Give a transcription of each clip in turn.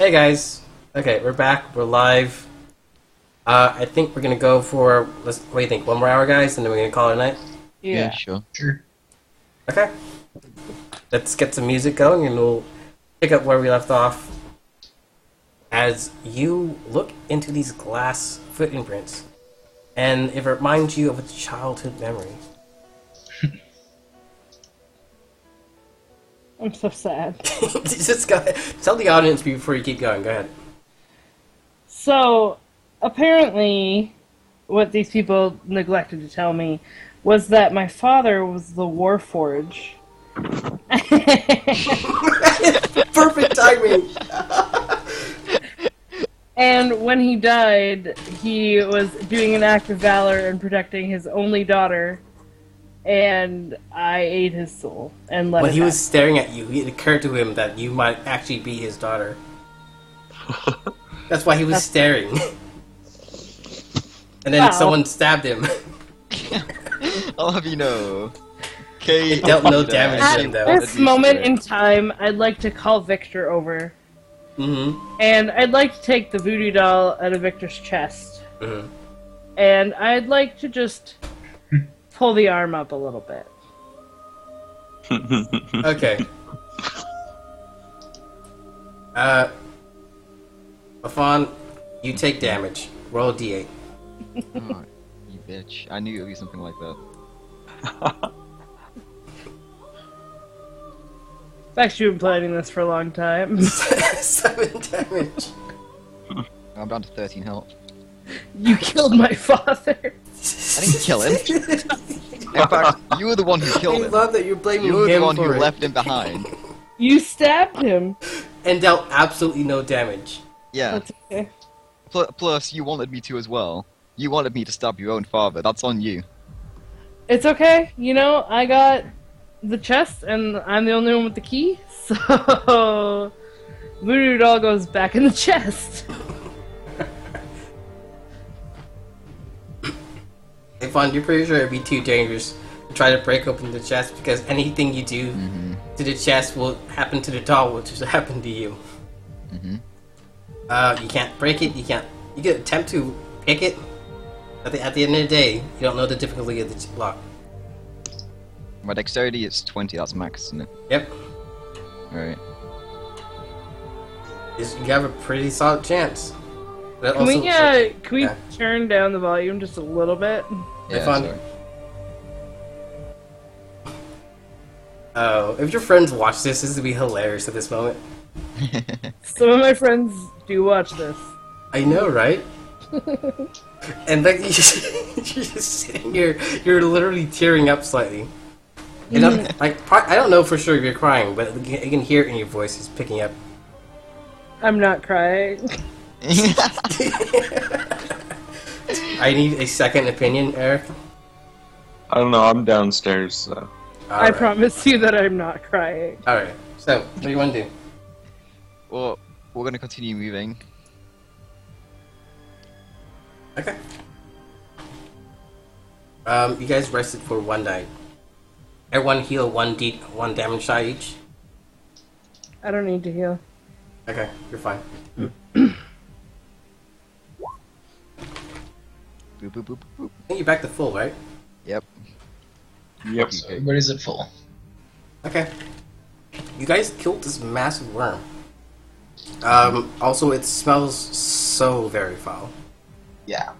Hey guys. Okay, we're back. We're live. I think we're gonna go for what do you think? One more hour, guys, and then we're gonna call it a night. Yeah, Sure. Okay. Let's get some music going, and we'll pick up where we left off. As you look into these glass foot imprints, and it reminds you of a childhood memory. I'm so sad. Just go ahead. Tell the audience before you keep going. Go ahead. So, apparently, what these people neglected to tell me was that my father was the Warforge. Perfect timing. And when he died, he was doing an act of valor and protecting his only daughter, and I ate his soul and let When it he was happen. staring at you, it occurred to him that you might actually be his daughter. That's why he was staring. And then Wow. someone stabbed him. I'll have you know. Okay. It dealt no damage to At him, though. this moment in time, I'd like to call Victor over. Mm-hmm. And I'd like to take the voodoo doll out of Victor's chest. Mm-hmm. And I'd like to just pull the arm up a little bit. Okay. Lafon, you take damage. Roll a d8. Oh, you bitch. I knew it would be something like that. I've actually been planning this for a long time. 7 damage. I'm down to 13 health. You killed my father. I didn't kill him. In fact, you were the one who I killed him. love that you're blaming You were the him one who for it. left him behind. You stabbed him. And dealt absolutely no damage. Yeah. That's okay. Plus, you wanted me to as well. You wanted me to stab your own father. That's on you. It's okay. You know, I got the chest, and I'm the only one with the key. So, voodoo doll goes back in the chest. Lafon, you're pretty sure it'd be too dangerous to try to break open the chest because anything you do to the chest will happen to the doll, which will happen to you. You can't break it. You can't. You can attempt to pick it. At the end of the day, you don't know the difficulty of the block. My dexterity is 20. That's max, isn't it? Yep. Alright. You have a pretty solid chance. But Can we, also, can we yeah. turn down the volume just a little bit? Yeah, fun. sorry. Oh, if your friends watch this would be hilarious at this moment. Some of my friends do watch this. I know, right? And like you're just sitting here, you're literally tearing up slightly. And I don't know for sure if you're crying, but I can hear it in your voice. It's picking up. I'm not crying. I need a second opinion, Eric. I don't know, I'm downstairs, so. I promise you that I'm not crying. Alright, so, what do you want to do? Well, we're gonna continue moving. Okay. You guys rested for one night. Everyone heal one damage shot each. I don't need to heal. Okay, you're fine. Boop, boop, boop, boop, boop. I think you're back to full, right? Yep. Yep. Okay. Everybody's at full. Okay. You guys killed this massive worm. Also, it smells so very foul. Yeah.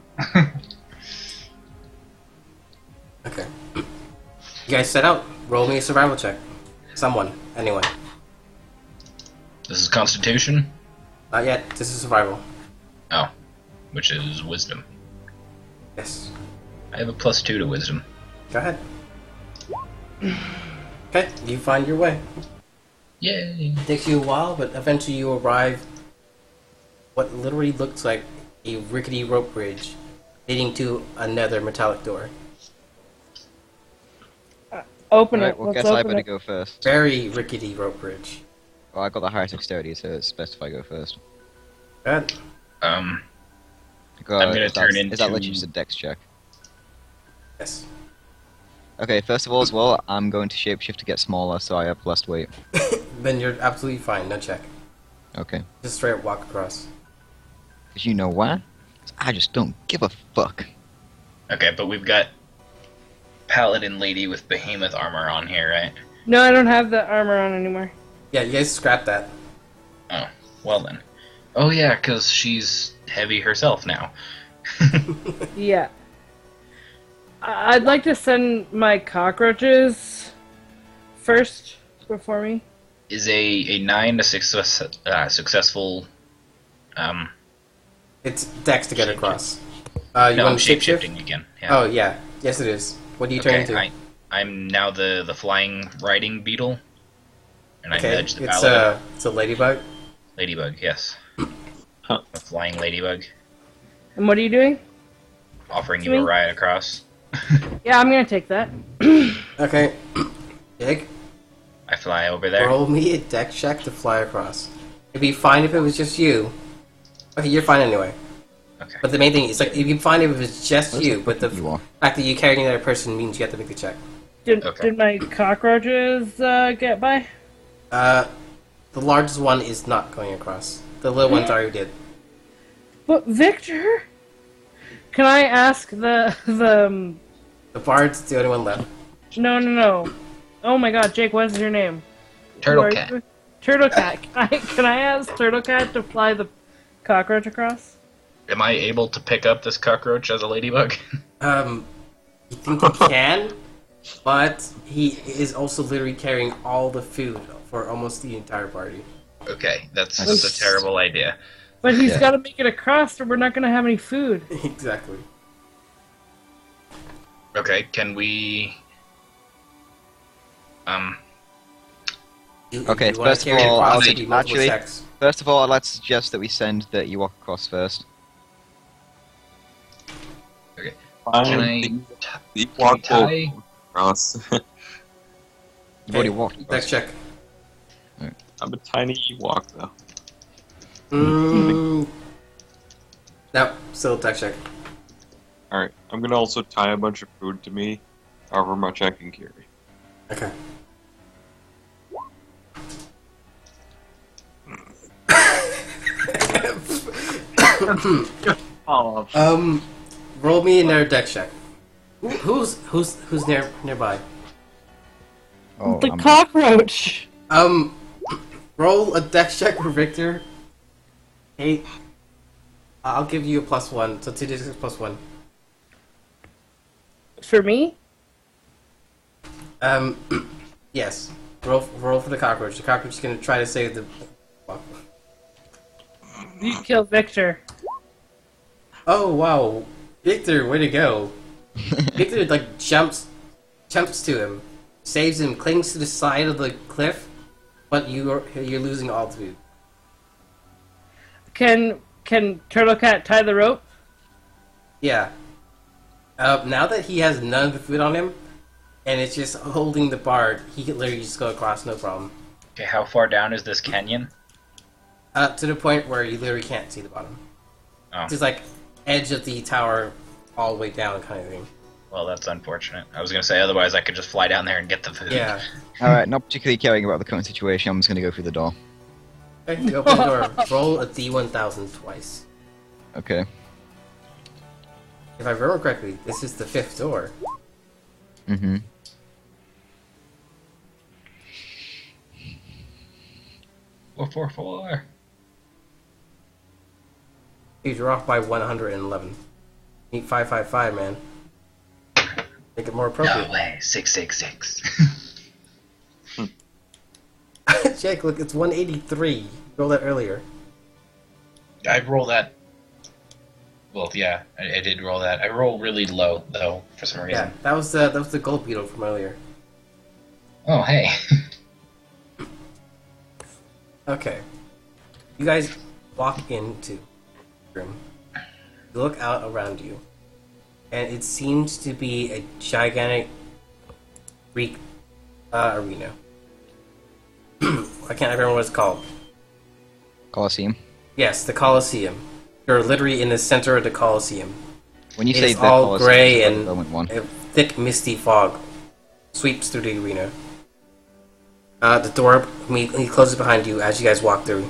Okay. You guys set out. Roll me a survival check. Someone. Anyone. This is Constitution? Not yet. This is survival. Oh. Which is Wisdom. Yes. I have a +2 to Wisdom. Go ahead. Okay, you find your way. Yay! It takes you a while, but eventually you arrive what literally looks like a rickety rope bridge leading to another metallic door. Open Alright, it. well, Let's guess I open better it. go first. Very rickety rope bridge. Well, I got the highest dexterity, so it's best if I go first. Good. I'm Because gonna turn Is that into- literally just a dex check? Yes. Okay, first of all, as well, I'm going to shapeshift to get smaller, so I have less weight. Then you're absolutely fine. No check. Okay. Just straight up walk across. Because you know why? 'Cause I just don't give a fuck. Okay, but we've got Paladin Lady with Behemoth armor on here, right? No, I don't have the armor on anymore. Yeah, you guys scrap that. Oh, well then. Oh yeah, because she's heavy herself now. Yeah. I'd like to send my cockroaches first before me. Is a 9 a successful? It's Dex to get across. You No, want to shape shapeshift? shifting again. Yeah. Oh yeah, yes it is. What do you turn into? I'm now the flying riding beetle, and Okay, I nudge the it's paladin. it's a ladybug. Ladybug, yes. Huh. A flying ladybug, And what are you doing? offering To you a me? ride across. Yeah, I'm gonna take that. Okay, Jake, I fly over there. roll me a Dex check to fly across. It'd be fine if it was just you. Okay, you're fine anyway. Okay. But the main thing is, like, it'd be fine if it was just Where's you, the but the you are? fact that you carry another person means you have to make the check. Okay. Did my cockroaches get by? The largest one is not going across. The little ones already did. But Victor, can I ask the The bard's the only one left. No. Oh my God, Jake, what is your name? Turtle Who are cat. you? Turtle Cat. Can I ask Turtle Cat to fly the cockroach across? Am I able to pick up this cockroach as a ladybug? You think he can, but he is also literally carrying all the food for almost the entire party. Okay, that's a terrible idea. But he's Yeah. got to make it across, or we're not gonna have any food. Exactly. Okay, can we? Okay, you wanna first of carry it all, across, I'll it'd be multiple actually- checks. First of all, I'd like to suggest that we send the Ewok across first. Okay. Fine. Can I? The Can I walk tie? across. You've already Okay, walked Dex across. check. I'm a tiny Ewok though. No, still Dex check. Alright, I'm gonna also tie a bunch of food to me, however much I can carry. Okay. Oh, Roll me another Dex check. Who's nearby? Oh, The I'm- cockroach. Roll a Dex check for Victor. 8. I'll give you a +1, so 2d6 +1. For me? Yes. Roll for the cockroach. The cockroach is gonna try to save the. You killed Victor. Oh wow, Victor, way to go! Victor like jumps to him, saves him, clings to the side of the cliff, but you're losing all the food. Can Turtle Cat tie the rope? Yeah. Now that he has none of the food on him, and it's just holding the bard, he can literally just go across, no problem. Okay, how far down is this canyon? To the point where you literally can't see the bottom. Oh, It's like edge of the tower, all the way down, kind of thing. well, that's unfortunate. I was gonna say otherwise I could just fly down there and get the food. Yeah. Alright, not particularly caring about the current situation, I'm just gonna go through the door. Okay, you open the door. Roll a D1000 twice. Okay. If I remember correctly, this is the 5th door. Mm-hmm. Four. You're off by 111. Need 555, man. Make it more No appropriate. way. 666. Jake, look, it's 183. You rolled that earlier. I roll that. Well, yeah, I did roll that. I roll really low though for some reason. Yeah, that was the gold beetle from earlier. Oh, hey. Okay. You guys walk into the room. You look out around you. And it seems to be a gigantic Greek arena. I can't remember what it's called. Colosseum. Yes, the Colosseum. You're literally in the center of the Colosseum. When you say It's the all Colosseum, gray it's like and the Roman one. a thick misty fog sweeps through the arena. The door immediately closes behind you as you guys walk through.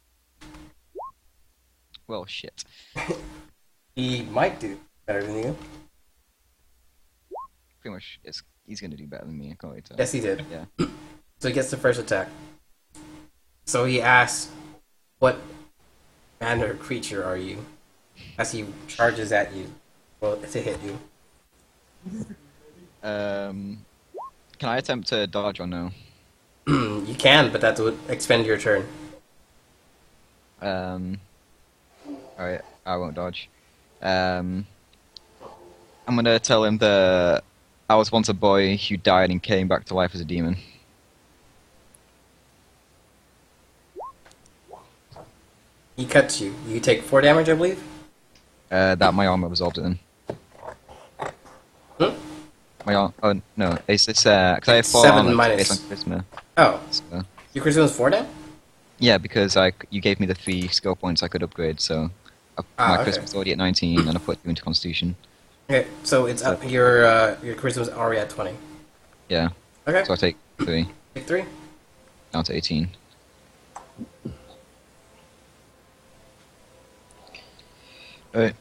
Well, shit. He might do better than you. Pretty much, he's gonna do better than me. I can't wait to. Yes, he did. Yeah. So he gets the first attack. So he asks, "What manner of creature are you?" As he charges at you, well, to hit you. Can I attempt to dodge or no? You can, but that would expend your turn. Alright, I won't dodge. I'm gonna tell him that I was once a boy who died and came back to life as a demon. He cuts you. You take 4 damage, I believe. That my armor absorbed it in. Hmm? My arm. Oh no, it's because I have 4 7 armor minus. based on charisma. Oh, So, your charisma is 4 now. yeah, because you gave me the 3 skill points I could upgrade, so my okay. charisma's already at 19, and I put 2 into Constitution. Okay, so it's up. Your charisma is already at 20. Yeah. Okay, So I take 3 take 3. down to 18. Alright.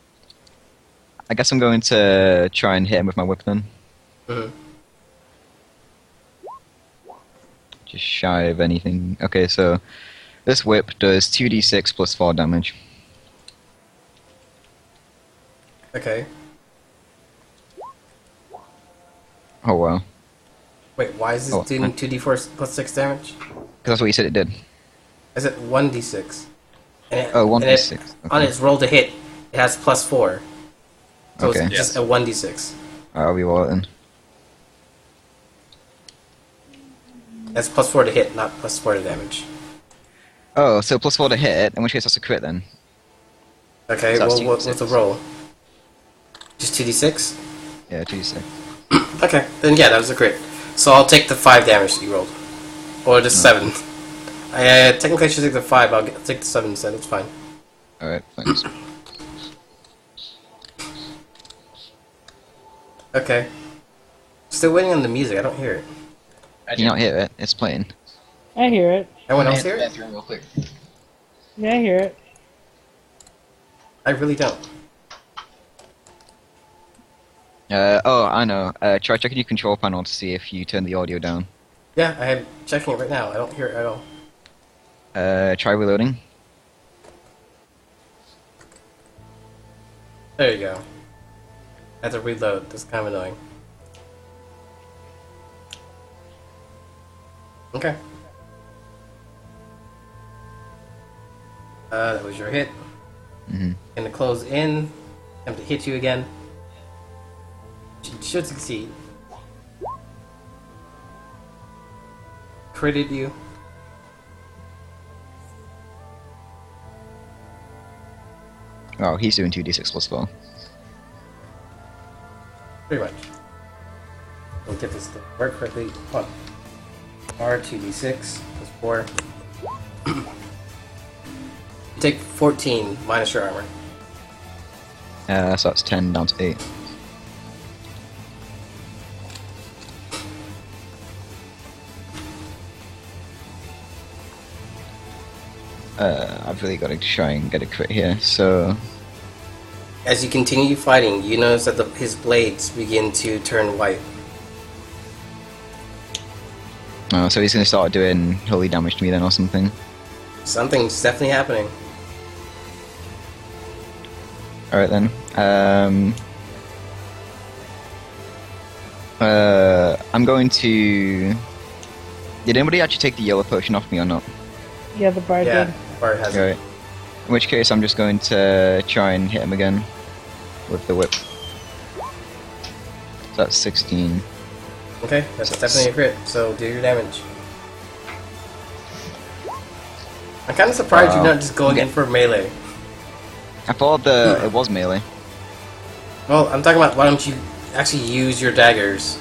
I guess I'm going to try and hit him with my whip then. Mm-hmm. Just shy of anything. Okay, so this whip does 2d6 plus 4 damage. Okay. Oh wow. Wait, why is this doing 2d4 plus 6 damage? Because that's what you said it did. Is it 1d6? And it, Oh, and it- 1d6. On Okay. its roll to hit, it has plus 4. So Okay. it's just a 1d6. Alright, I'll re-roll it then. That's plus 4 to hit, not plus 4 to damage. Oh, so plus 4 to hit, in which case that's a crit then. Okay, So that's well, what's the 2d6. roll? Just 2d6? Yeah, 2d6. Okay, then yeah, that was a crit. So I'll take the 5 damage that you rolled. Or just 7. Technically I should take the 5, I'll take the 7 instead, that's fine. Alright, thanks. Okay. Still waiting on the music, I don't hear it. I Can you not hear it? It's playing. I hear it. Everyone else hit the hear it? bathroom real quick. Yeah, I hear it. I really don't. Oh, I know. Try checking your control panel to see if you turn the audio down. Yeah, I am checking it right now, I don't hear it at all. Try reloading. There you go. I have to reload, that's kind of annoying. Okay. That was your hit. Mm-hmm. And to close in, attempt to hit you again. Should succeed. Critted you. Oh, he's doing 2d6 plus 4. Pretty much. We'll get this to work correctly. Hold on. R2d6 plus 4. You take 14 minus your armor. So that's 10 down to 8. I've really got to try and get a crit here, so... As you continue fighting, you notice that his blades begin to turn white. Oh, so he's going to start doing holy damage to me then or something. Something's definitely happening. Alright then. I'm going to... Did anybody actually take the yellow potion off me or not? Yeah, the bard Yeah, did. Bart has it. Alright. In which case I'm just going to try and hit him again with the whip. So that's 16. Okay, that's So definitely a crit, so do your damage. I'm kind of surprised you're Wow. not just going in for melee. I thought it was melee. Well, I'm talking about why don't you actually use your daggers?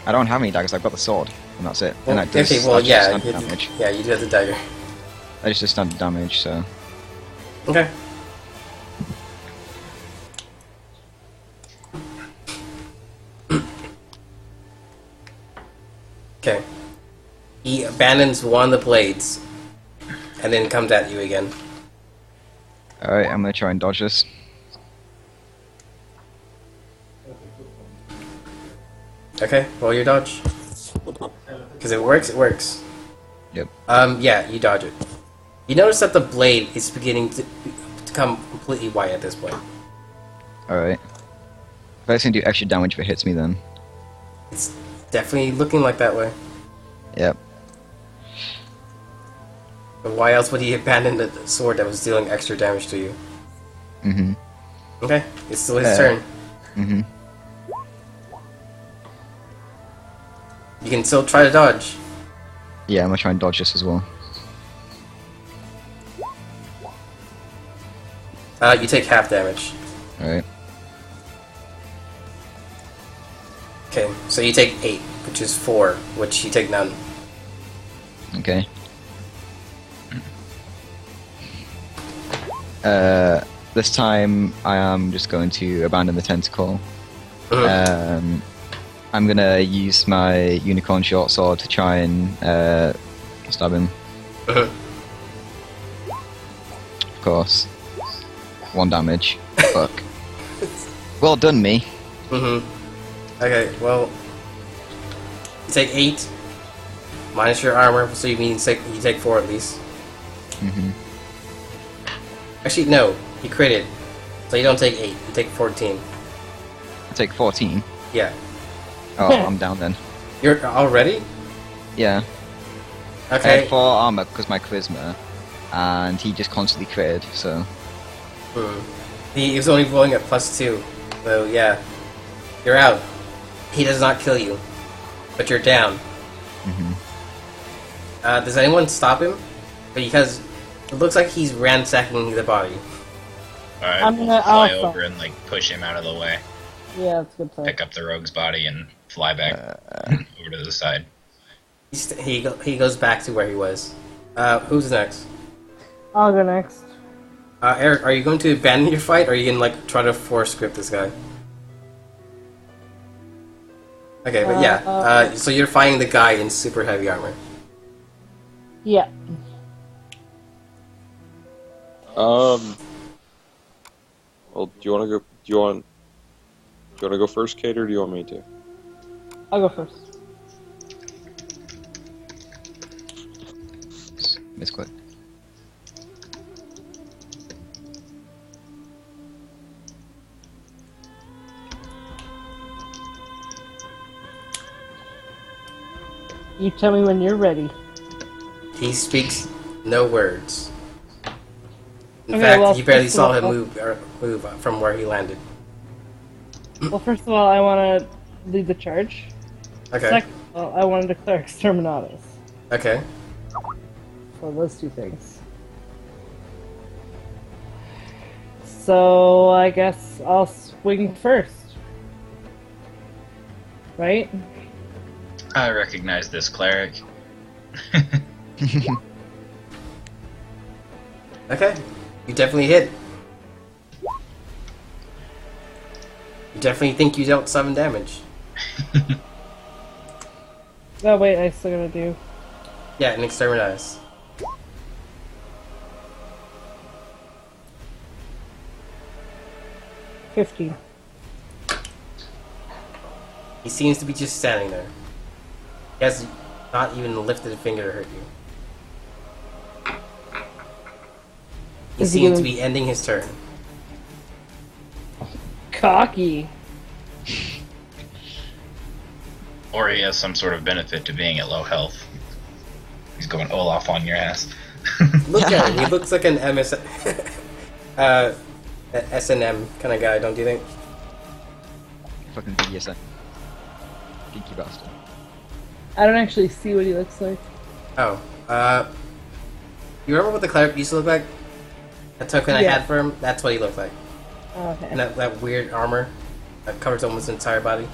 I don't have any daggers, I've got the sword, and that's it. Well, and that does okay, well, actually yeah, standard you, damage. yeah, you do have the dagger. That is just standard damage, so... Okay. Okay. He abandons one of the blades, and then comes at you again. Alright, I'm gonna try and dodge this. Okay, roll your dodge. Because it works, it works. Yep. Yeah, you dodge it. You notice that the blade is beginning to become completely white at this point. Alright. If I can do extra damage if it hits me then. It's definitely looking like that way. Yep. But why else would he abandon the sword that was dealing extra damage to you? Mm-hmm. Okay, it's still his turn. Mm-hmm. You can still try to dodge. Yeah, I'm gonna try and dodge this as well. You take half damage. Alright. Okay, so you take 8, which is 4, which you take none. Okay. This time I am just going to abandon the tentacle. Mhm. I'm gonna use my unicorn short sword to try and stab him. Mhm. Of course. 1 damage. Fuck. Well done, me. Okay, well, you take 8 minus your armor, so you mean you take 4 at least. Mm-hmm. Actually, no, you critted, so you don't take 8. You take 14. I take 14. Yeah, Oh, I'm down then. you're already Yeah. I okay. had 4 armor because my charisma, and he just constantly critted, so. He was only rolling at +2, so yeah, you're out. He does not kill you, but you're down. Does anyone stop him? Because it looks like he's ransacking the body. Alright, I'm we'll gonna fly alpha. over and like push him out of the way. Yeah, that's a good plan. Pick up the rogue's body and fly back over to the side. He goes back to where he was. Who's next? I'll go next. Eric, are you going to abandon your fight, or are you going to like try to force script this guy? Okay, but yeah. So you're fighting the guy in super heavy armor. Yeah. Well, do you want to go? Do you want to go first, Kate, or do you want me to? I'll go first. Misclick. You tell me when you're ready. He speaks no words. In Okay, fact, well, you barely first of saw him all- move from where he landed. Well, first of all, I want to lead the charge. Okay. Second of all, I want to declare exterminatus. Okay. So those 2 things. So I guess I'll swing first. Right? I recognize this cleric. Okay. You definitely hit. You definitely think you dealt 7 damage. Oh wait, I still gotta do. Yeah, and exterminate. 15. He seems to be just standing there. He has not even lifted a finger to hurt you. He Is he seems gonna- to be ending his turn. Cocky. Or he has some sort of benefit to being at low health. He's going Olaf on your ass. Look at him. He looks like an S&M kind of guy, don't you think? Fucking BDSM. Geeky bastard. I don't actually see what he looks like. Oh, you remember what the cleric used to look like? The token I Yeah. had for him? That's what he looked like. Oh, okay. And that weird armor that covers almost his entire body.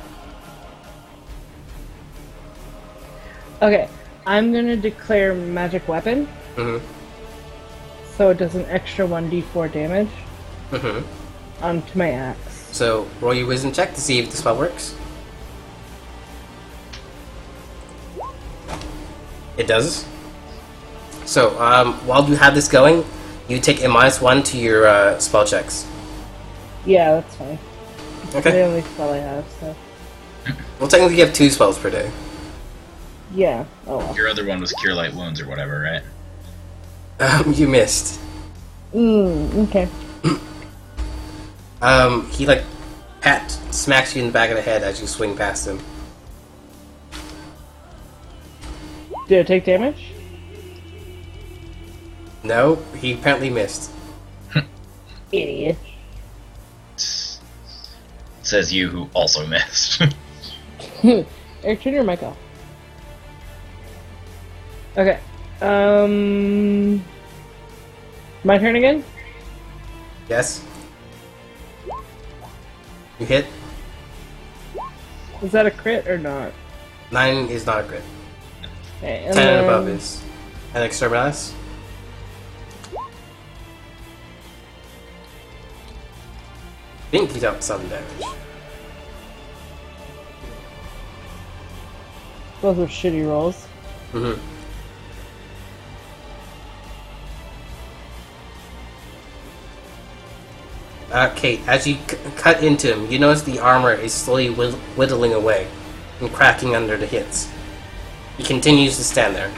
Okay, I'm gonna declare magic weapon, Mm-hmm. so it does an extra 1d4 damage Mm-hmm. onto my axe. So, roll your wisdom check to see if the spell works. It does. So, while you have this going, You take a -1 to your spell checks. Yeah, that's fine. It's Okay. the only spell I have, so. Well, technically you have 2 spells per day. Yeah. Oh well. Your other one was Cure Light Wounds or whatever, right? You missed. Okay. He like smacks you in the back of the head as you swing past him. Did I take damage? No, he apparently missed. Idiot. Says you who also missed. Eric, turn your mic off. Okay. My turn again? Yes. You hit. Is that a crit or not? 9 is not a crit. Okay, 10 and above is. And exterminatus. I think he dealt some damage. Those are shitty rolls. Mm-hmm. Kate, as you cut into him, you notice the armor is slowly whittling away and cracking under the hits. He continues to stand there.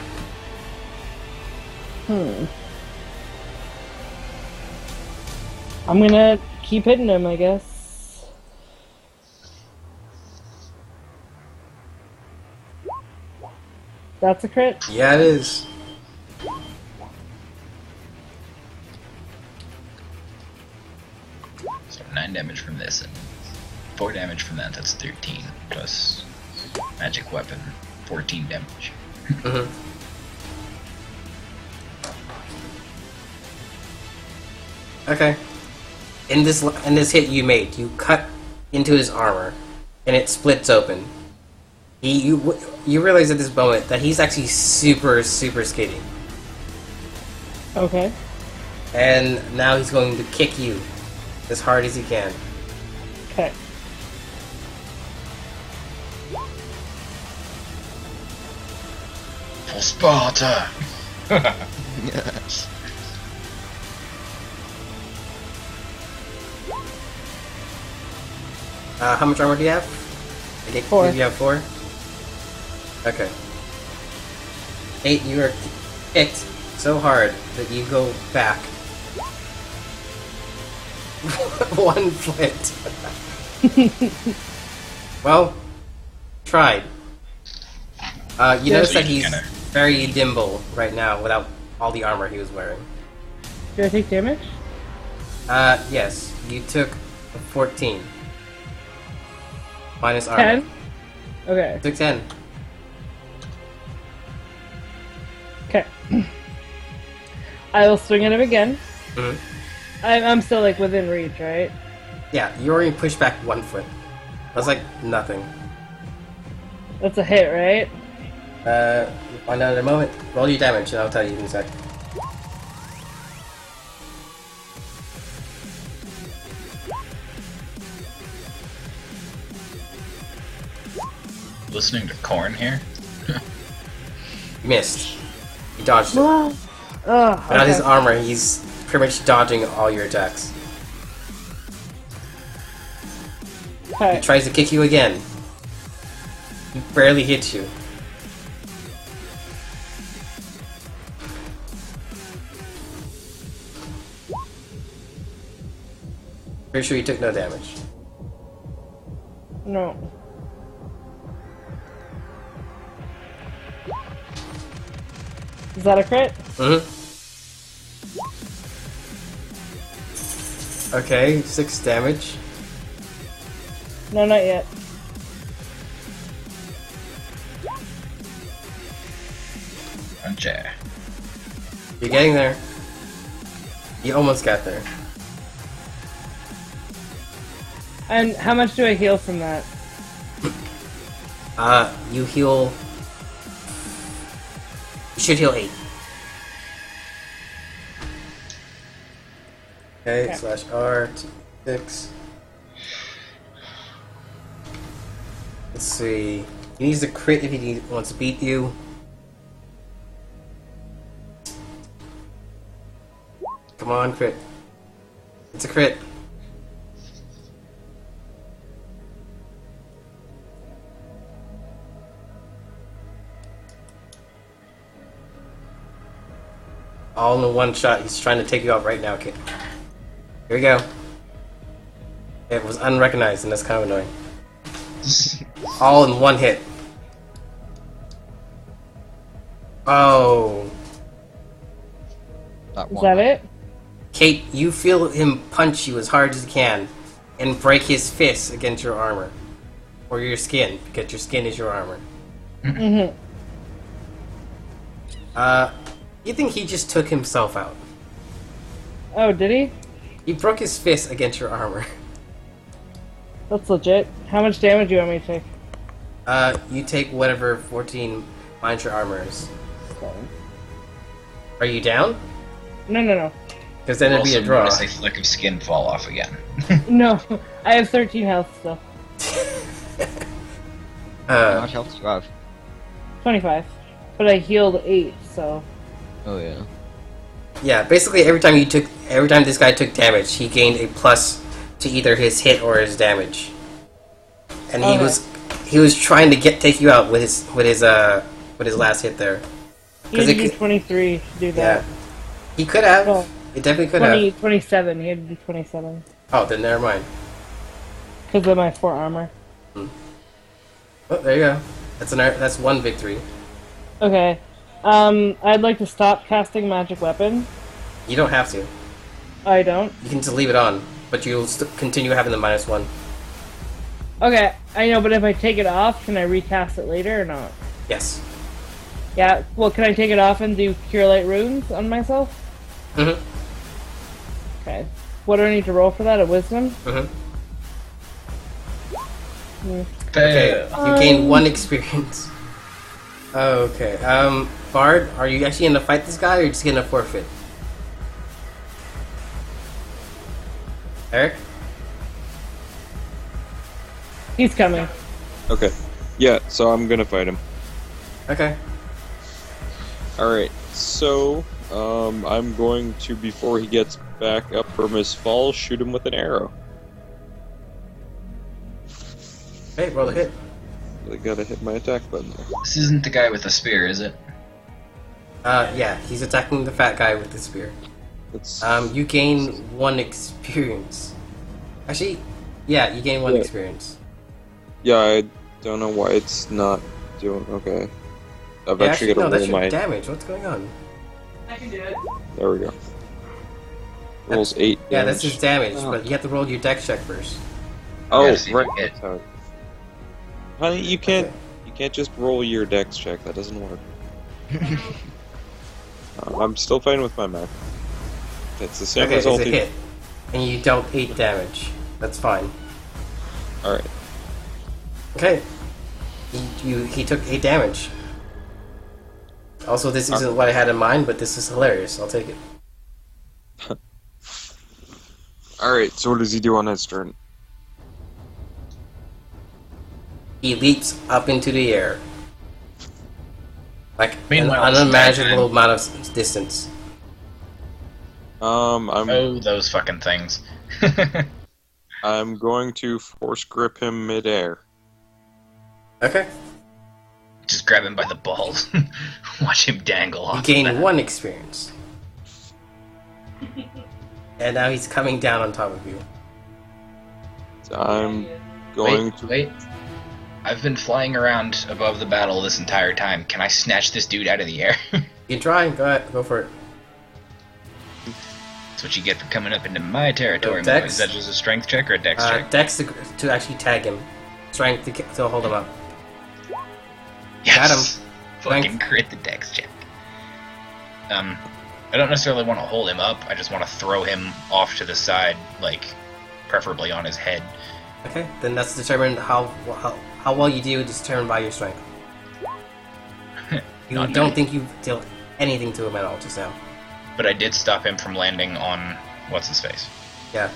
I'm gonna keep hitting him, I guess. That's a crit? Yeah, it is. So 9 damage from this and 4 damage from that, that's 13. Plus magic weapon, 14 damage. Mm-hmm. Okay. In this hit you made, you cut into his armor, and it splits open. You realize at this moment that he's actually super skinny, Okay. and now he's going to kick you as hard as he can. Okay. For Sparta! Yes. How much armor do you have? I think 4. You have 4? Okay. 8, you are kicked so hard that you go back. 1 foot. Well, tried. You notice that he's very nimble right now without all the armor he was wearing. Did I take damage? Yes. You took 14. Minus armor. 10? Okay. Took 10. Okay. I will swing at him again. Mhm. I'm still, like, within reach, right? Yeah, you already pushed back 1 foot. That's like nothing. That's a hit, right? We'll find out in a moment. Roll your damage and I'll tell you in a sec. Listening to Korn here? You missed. You dodged it. Ugh, Without his okay. armor, he's pretty much dodging all your attacks. Okay. He tries to kick you again. He barely hits you. Pretty sure you took no damage. No. Is that a crit? Mm-hmm. Okay, 6 damage. No, not yet. Okay. You're getting there. You almost got there. And how much do I heal from that? You heal... You should heal 8. Okay, Okay. slash R, 6. Let's see. He needs to crit if he wants to beat you. Come on, crit. It's a crit. All in one shot. He's trying to take you out right now, kid. Here we go. It was unrecognized, and that's kind of annoying. All in one hit. Oh. Is that it? Kate, you feel him punch you as hard as he can and break his fist against your armor. Or your skin, because your skin is your armor. Mm-hmm. You think he just took himself out? Oh, did he? He broke his fist against your armor. That's legit. How much damage do you want me to take? You take whatever 14 minus your armor is. Are you down? No. Because then it'd be a Also, draw. notice a flick of skin fall off again. No, I have 13 health still. How much health do you have? 25. But I healed 8, so... Oh yeah. Yeah, basically every time this guy took damage, he gained a plus to either his hit or his damage. And Okay. he was trying to take you out with his last hit there. He had to do could- 23 to do Yeah. that. He could have. No. It definitely could have. 27. He had to do 27. Oh, then never mind. Because of my 4 armor. Oh, there you go. That's one victory. Okay. I'd like to stop casting magic weapon. You don't have to. I don't. You can just leave it on, but you'll continue having the -1. Okay, I know, but if I take it off, can I recast it later or not? Yes. Yeah, well, can I take it off and do Cure Light Runes on myself? Mhm. Okay. What do I need to roll for that? A Wisdom? Mhm. Hmm. Okay. You gain 1 experience. Okay. Bard, are you actually gonna fight this guy, or are you just gonna forfeit? Eric? He's coming. Okay. Yeah, so I'm gonna fight him. Okay. Alright, so, I'm going to, before he gets back up from his fall, shoot him with an arrow. Hey, roll a hit. I gotta hit my attack button there. This isn't the guy with the spear, is it? Yeah, he's attacking the fat guy with the spear. It's, You gain 1 experience. Actually, yeah, you gain 1 Yeah. experience. yeah, I don't know why it's not doing, okay. I've Yeah, actually gotta no, that's roll your my, damage. What's going on? there we go. Rolls 8 Yeah, damage. that's his damage, Oh. but you have to roll your dex check first. Oh, Yeah, see if right. you get- That's how Honey, you can't just roll your dex check, that doesn't work. I'm still fine with my math. It's the same Okay, it's result. a hit. And you dealt 8 damage. That's fine. Alright. Okay. He took 8 damage. Also, this isn't what I had in mind, but this is hilarious. I'll take it. Alright, so what does he do on his turn? He leaps up into the air. Like Meanwhile, an it's unimaginable nighttime. amount of distance. I'm Oh, those fucking things. I'm going to force grip him midair. Okay. Just grab him by the balls. Watch him dangle You off. gain of that. 1 experience. And now he's coming down on top of you. So I'm going to. Wait. I've been flying around above the battle this entire time. Can I snatch this dude out of the air? You can try. Go ahead. Go for it. That's what you get for coming up into my territory. So, Dex? Is that just a strength check or a dex check? Dex to actually tag him. Strength to hold him up. Yes! got him. Fucking Strength. crit the dex check. I don't necessarily want to hold him up. I just want to throw him off to the side, like, preferably on his head. Okay. Then that's determined how well you do is determined by your strength. You Not don't many. think you dealt anything to him at all just now. But I did stop him from landing on what's his face. Yeah.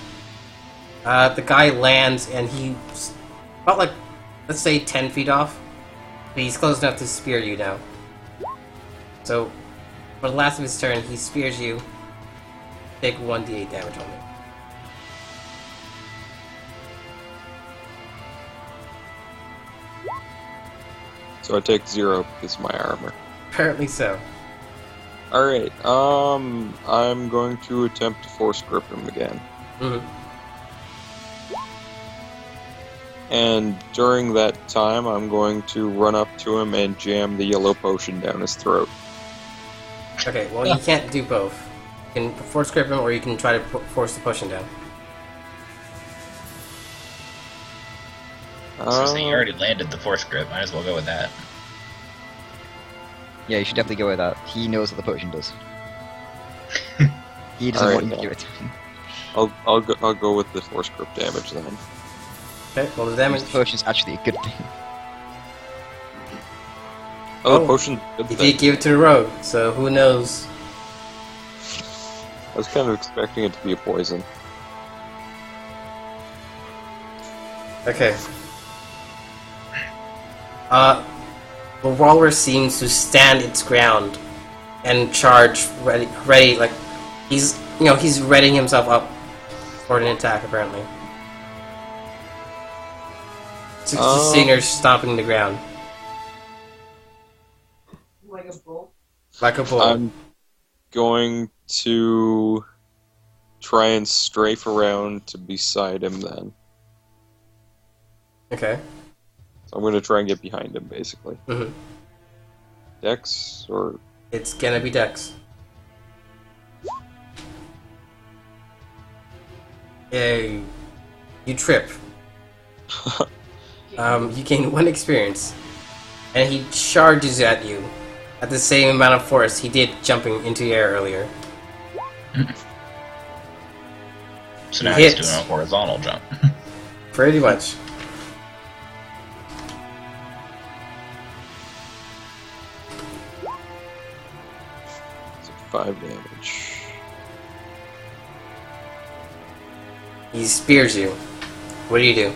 The guy lands and he's about like, let's say 10 feet off. But he's close enough to spear you now. So, for the last of his turn, he spears you. take 1d8 damage on me. So I take 0 because of my armor. Apparently so. Alright, I'm going to attempt to force grip him again. Mm-hmm. And during that time, I'm going to run up to him and jam the yellow potion down his throat. Okay, well, you can't do both. You can force grip him, or you can try to force the potion down. So you already landed the force grip. Might as well go with that. Yeah, you should definitely go with that. He knows what the potion does. He doesn't want you to do it. I'll go with the force grip damage then. Okay, well, the damage... The potion's actually a good thing. Oh, the potion. You did give it to the rogue, so who knows? I was kind of expecting it to be a poison. Okay. The walrus seems to stand its ground and charge ready, like, he's readying himself up for an attack, apparently. Just sitting there stomping the ground. Like a bull. Like a bull. I'm going to try and strafe around to beside him then. Okay. So I'm going to try and get behind him, basically. Mm-hmm. Dex, or... It's gonna be Dex. Yay. You trip. You gain 1 experience. And he charges at you at the same amount of force he did jumping into the air earlier. So now He he's hits. doing a horizontal jump. Pretty much. It's 5 damage. He spears you. What do you do?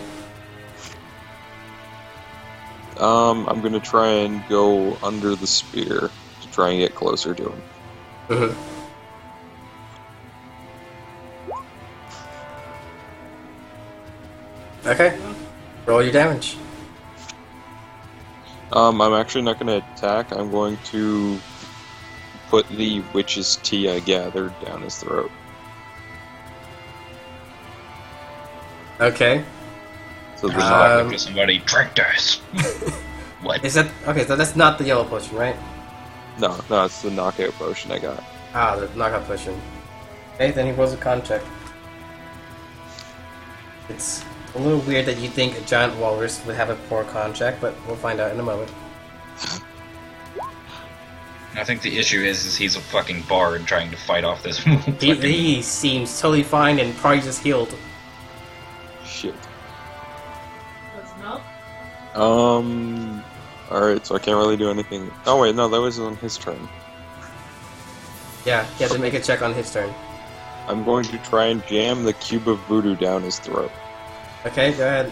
I'm going to try and go under the spear to try and get closer to him. Mm-hmm. Okay. Roll your damage. I'm actually not going to attack. I'm going to put the witch's tea I gathered down his throat. Okay. So the Look at somebody, drink this. What? Is that okay? So that's not the yellow potion, right? no, it's the knockout potion I got. Ah, the knockout potion. Okay, then he rolls a con check. It's a little weird that you think a giant walrus would have a poor con check, but we'll find out in a moment. I think the issue is he's a fucking bard trying to fight off this. He seems totally fine and probably just healed. Shit. Does milk? Alright, so I can't really do anything. Oh wait, no, that was on his turn. Yeah, he had to make a check on his turn. I'm going to try and jam the cube of voodoo down his throat. Okay, go ahead.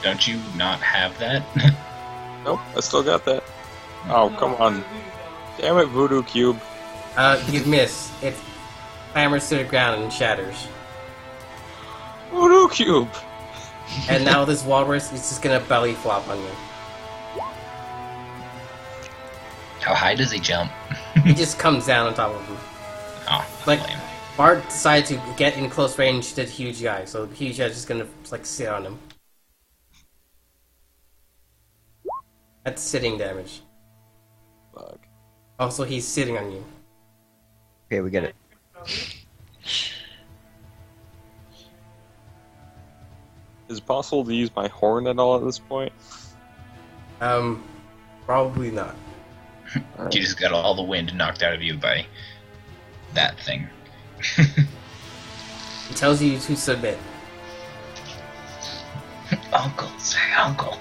Don't you not have that? Nope, I still got that. Oh, come on. Damn it, voodoo cube. You miss. It hammers to the ground and shatters. Voodoo cube! And now this walrus is just gonna belly flop on you. How high does he jump? He just comes down on top of him. Oh, Like, lame. Bart decided to get in close range to the huge guy, so the huge guy's just gonna, like, sit on him. That's sitting damage. Fuck. Also, he's sitting on you. Okay, we get it. Is it possible to use my horn at all at this point? Probably not. You just got all the wind knocked out of you by that thing. It tells you to submit. Uncle, say uncle.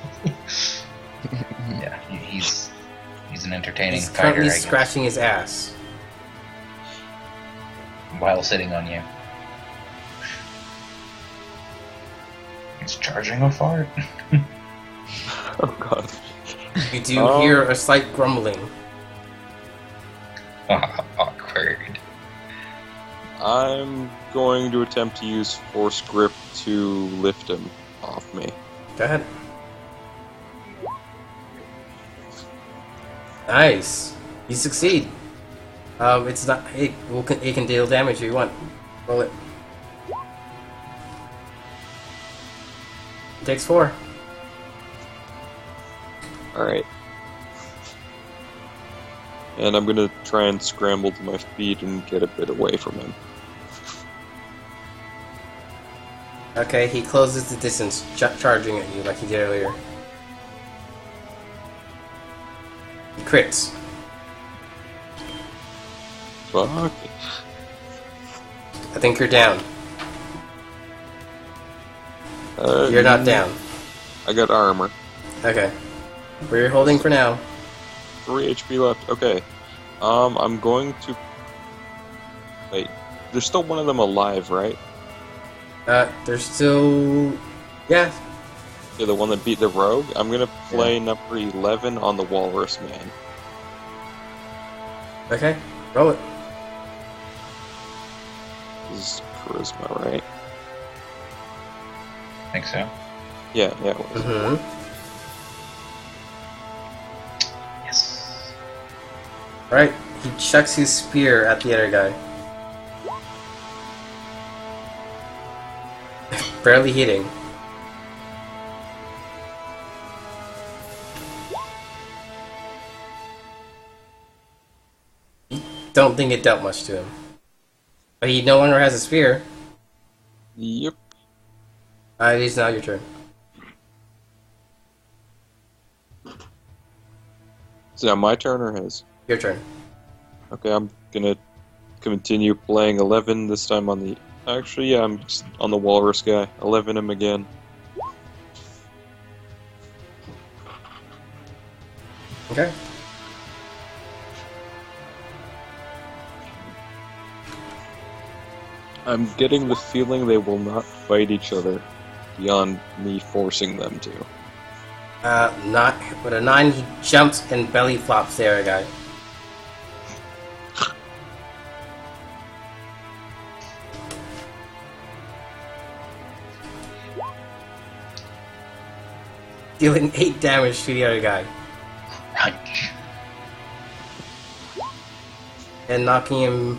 Yeah, he's an entertaining He's fighter, currently I guess, scratching his ass. while sitting on you. He's charging a fart. Oh god. You do hear a slight grumbling. Awkward. I'm going to attempt to use Force Grip to lift him off me. Go ahead. Nice. You succeed. It's not. It can deal damage if you want. Roll it. It takes 4. Alright. And I'm gonna try and scramble to my feet and get a bit away from him. Okay, he closes the distance, charging at you like he did earlier. He crits. Fuck. I think you're down. You're not down. I got armor. Okay. Where you're holding for now. 3 HP left. Okay. I'm going to... Wait. There's still one of them alive, right? There's still... Yeah. Yeah, the one that beat the rogue? I'm gonna play number 11 on the Walrus Man. Okay. Roll it. This is charisma, right? I think so. Yeah, it was. Mm-hmm. Yes. Right. He chucks his spear at the other guy. Barely hitting. Don't think it dealt much to him. But he no longer has a spear. Yep. It is now your turn. Is that my turn or his? Your turn. Okay, I'm gonna continue playing 11, this time on the... Actually, yeah, I'm just on the Walrus guy. 11 him again. Okay. I'm getting the feeling they will not fight each other beyond me forcing them to. Not with a 9, he jumps and belly flops the other guy. Dealing 8 damage to the other guy. Crunch. And knocking him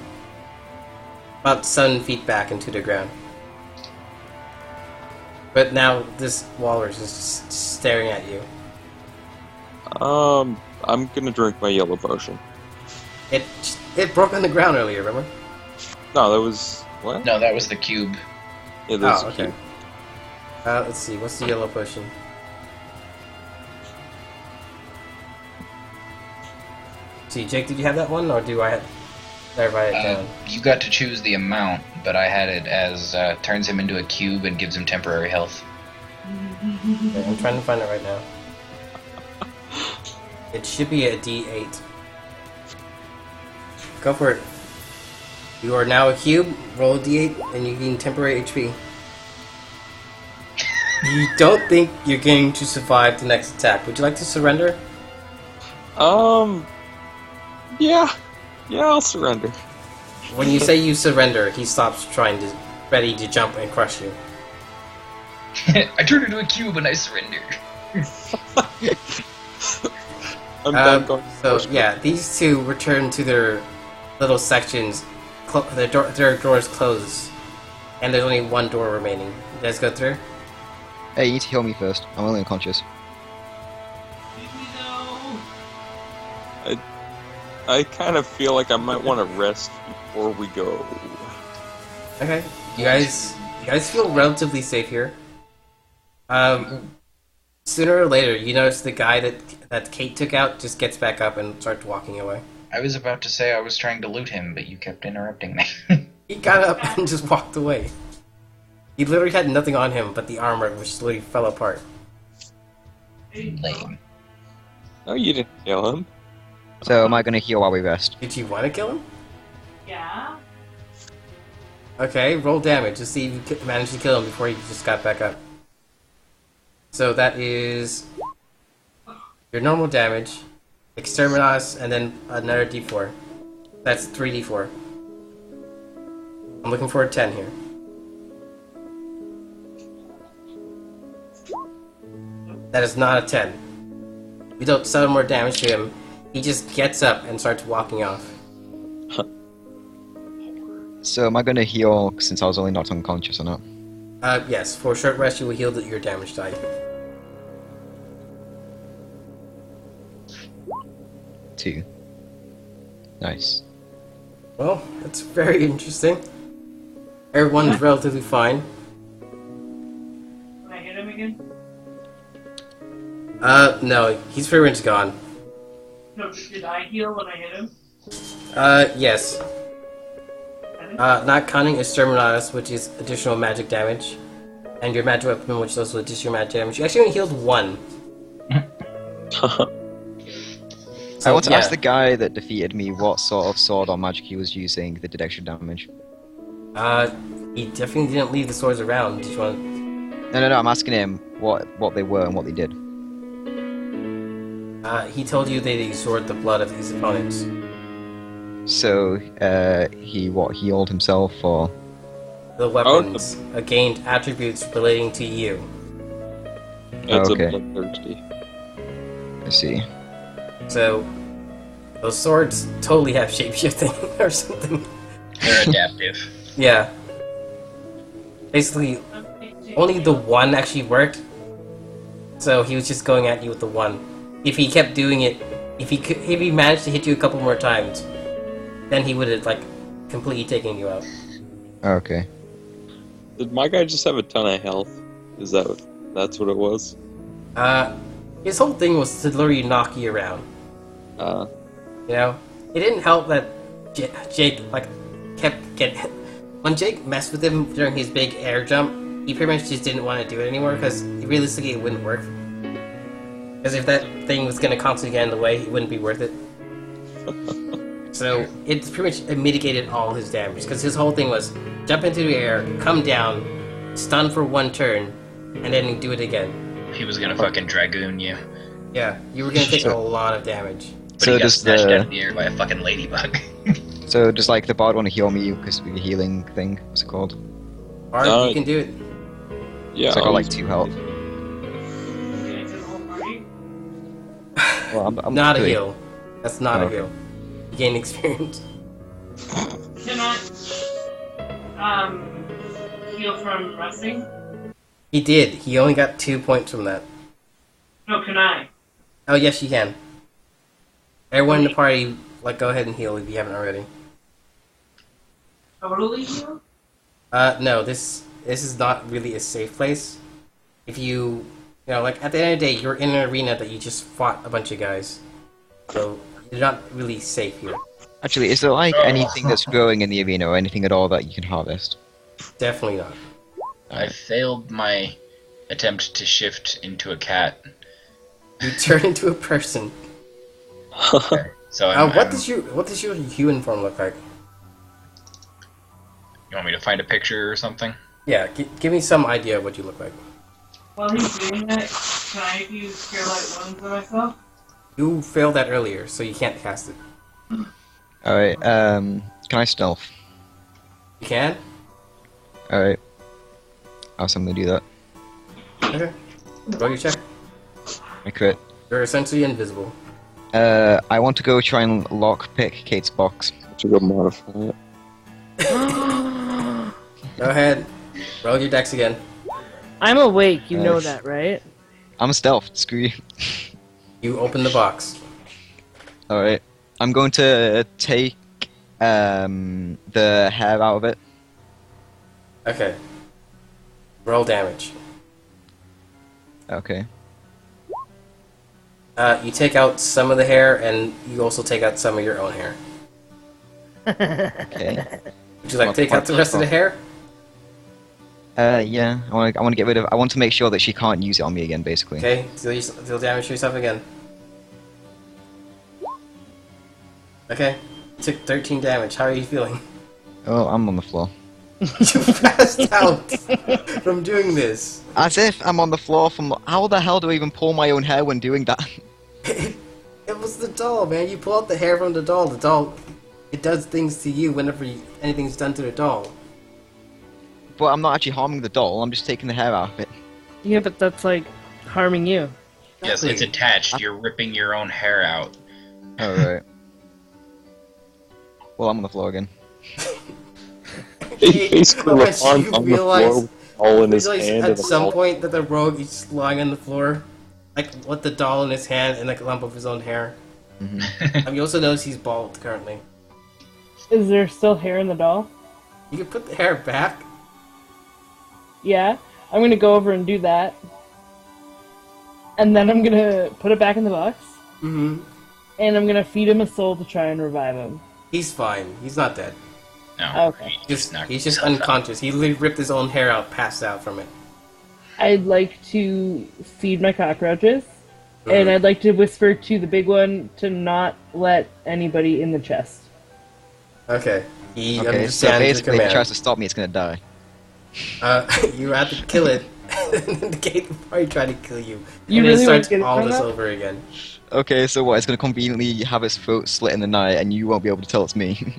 about 7 feet back into the ground. But now this walrus is just staring at you. I'm gonna drink my yellow potion. It broke on the ground earlier, remember? No, that was... What? No, that was the cube. Yeah, that was Oh, okay. cute. Let's see, what's the yellow potion? See, Jake, did you have that one, or do I have... Did I write it down? You got to choose the amount, but I had it as turns him into a cube and gives him temporary health. Okay, I'm trying to find it right now. It should be a D8. Go for it. You are now a cube, roll a D8, and you gain temporary HP. You don't think you're going to survive the next attack. Would you like to surrender? Yeah. Yeah, I'll surrender. When you say you surrender, he stops ready to jump and crush you. I turned into a cube and I surrender. I'm done going So first. yeah, these two return to their little sections. Their doors close, and there's only one door remaining. You guys go through. Hey, you need to heal me first. I'm only unconscious. I kind of feel like I might want to rest before we go. Okay, you guys feel relatively safe here. Sooner or later, you notice the guy that Kate took out just gets back up and starts walking away. I was about to say I was trying to loot him, but you kept interrupting me. He got up and just walked away. He literally had nothing on him but the armor, which literally fell apart. Lame. No, you didn't kill him. So am I going to heal while we rest? Did you want to kill him? Yeah. Okay, roll damage to see if you managed to kill him before he just got back up. So that is your normal damage, Exterminatus, and then another d4. That's 3d4. I'm looking for a 10 here. That is not a 10. You don't sell more damage to him. He just gets up and starts walking off. So am I going to heal since I was only knocked unconscious or not? Yes. For a short rest, you will heal your damage die. 2. Nice. Well, that's very interesting. Everyone's relatively fine. Can I hit him again? No, he's pretty much gone. No, did I heal when I hit him? Yes. Not counting Exterminatus, which is additional magic damage, and your magic weapon, which is also additional magic damage. You actually only healed 1. I want to ask the guy that defeated me what sort of sword or magic he was using that did extra damage. He definitely didn't leave the swords around. Did you want? No, I'm asking him what they were and what they did. He told you they absorbed the blood of his opponents. So, he healed himself or... The weapons gained attributes relating to you. It's okay. a bloodthirsty. I see. So, those swords totally have shapeshifting or something. They're adaptive. Yeah. Basically, only the 1 actually worked. So he was just going at you with the 1. If he kept doing it, if he managed to hit you a couple more times, then he would have like completely taken you out. Okay. Did my guy just have a ton of health? Is that's what it was? His whole thing was to literally knock you around. You know, it didn't help that Jake like kept getting. When Jake messed with him during his big air jump, he pretty much just didn't want to do it anymore because realistically it wouldn't work. Because if that thing was going to constantly get in the way, it wouldn't be worth it. So it pretty much mitigated all his damage because his whole thing was jump into the air, come down, stun for 1 turn, and then do it again. He was gonna fucking dragoon you. Yeah, you were going to take a lot of damage. But So he got does snatched the- out of the air by a fucking ladybug. So does like the bard want to heal me because of the healing thing? What's it called? Or you can do it. Yeah. So I got like 2 health. Well, I'm Not a doing- heal. That's not Oh, a okay. heal. You gain experience. Can I heal from resting? He did. He only got 2 points from that. No, can I? Oh, yes, you can. Everyone in the party, like, go ahead and heal if you haven't already. Totally heal? No, this is not really a safe place. If you know, like, at the end of the day, you're in an arena that you just fought a bunch of guys. So, you're not really safe here. Actually, is there like anything that's growing in the arena or anything at all that you can harvest? Definitely not. I failed my attempt to shift into a cat. You turn into a person. So What does your human form look like? You want me to find a picture or something? Yeah, give me some idea of what you look like. While he's doing that, can I use Cure Light Wounds on myself? You failed that earlier, so you can't cast it. Alright, can I stealth? You can? Alright. I'm gonna do that. Okay. Roll your check. I crit. You're essentially invisible. I want to go try and lockpick Kate's box. To go modify it. Go ahead. Roll your dex again. I'm awake, you know Nice. that, right? I'm stealth, screw you. You open the box. Alright. I'm going to take the hair out of it. Okay. Roll damage. Okay. You take out some of the hair, and you also take out some of your own hair. Okay. Would you like to take out the rest of the hair? Yeah. I want to get rid of. I want to make sure that she can't use it on me again, basically. Okay, deal damage to yourself again. Okay, you took 13 damage. How are you feeling? Oh, I'm on the floor. You passed out from doing this. As if I'm on the floor from. How the hell do I even pull my own hair when doing that? It was the doll, man. You pull out the hair from the doll. The doll, it does things to you whenever anything's done to the doll. but I'm not actually harming the doll. I'm just taking the hair out of it. Yeah, but that's like harming you. Yes, it's attached. You're ripping your own hair out. All right. Well, I'm on the floor again. He basically How was much on you the realize- floor with the doll in his Realize hand. at and the some ball. point that the rogue is lying on the floor, like with the doll in his hand and like a lump of his own hair. And you also notice he's bald currently. Is there still hair in the doll? You can put the hair back. Yeah. I'm gonna go over and do that. And then I'm gonna put it back in the box. Mm-hmm. And I'm gonna feed him a soul to try and revive him. He's fine. He's not dead. No. Okay. He's just unconscious. He literally ripped his own hair out, passed out from it. I'd like to feed my cockroaches. And I'd like to whisper to the big one to not let anybody in the chest. Okay. He Okay, so understands the basically, if he command. tries to stop me, it's gonna die. You have to kill it. Negate before he tried to kill you. You and really it want starts to get it all from this that? over again. Okay, so what? It's gonna conveniently have its throat slit in the night, and you won't be able to tell it's me.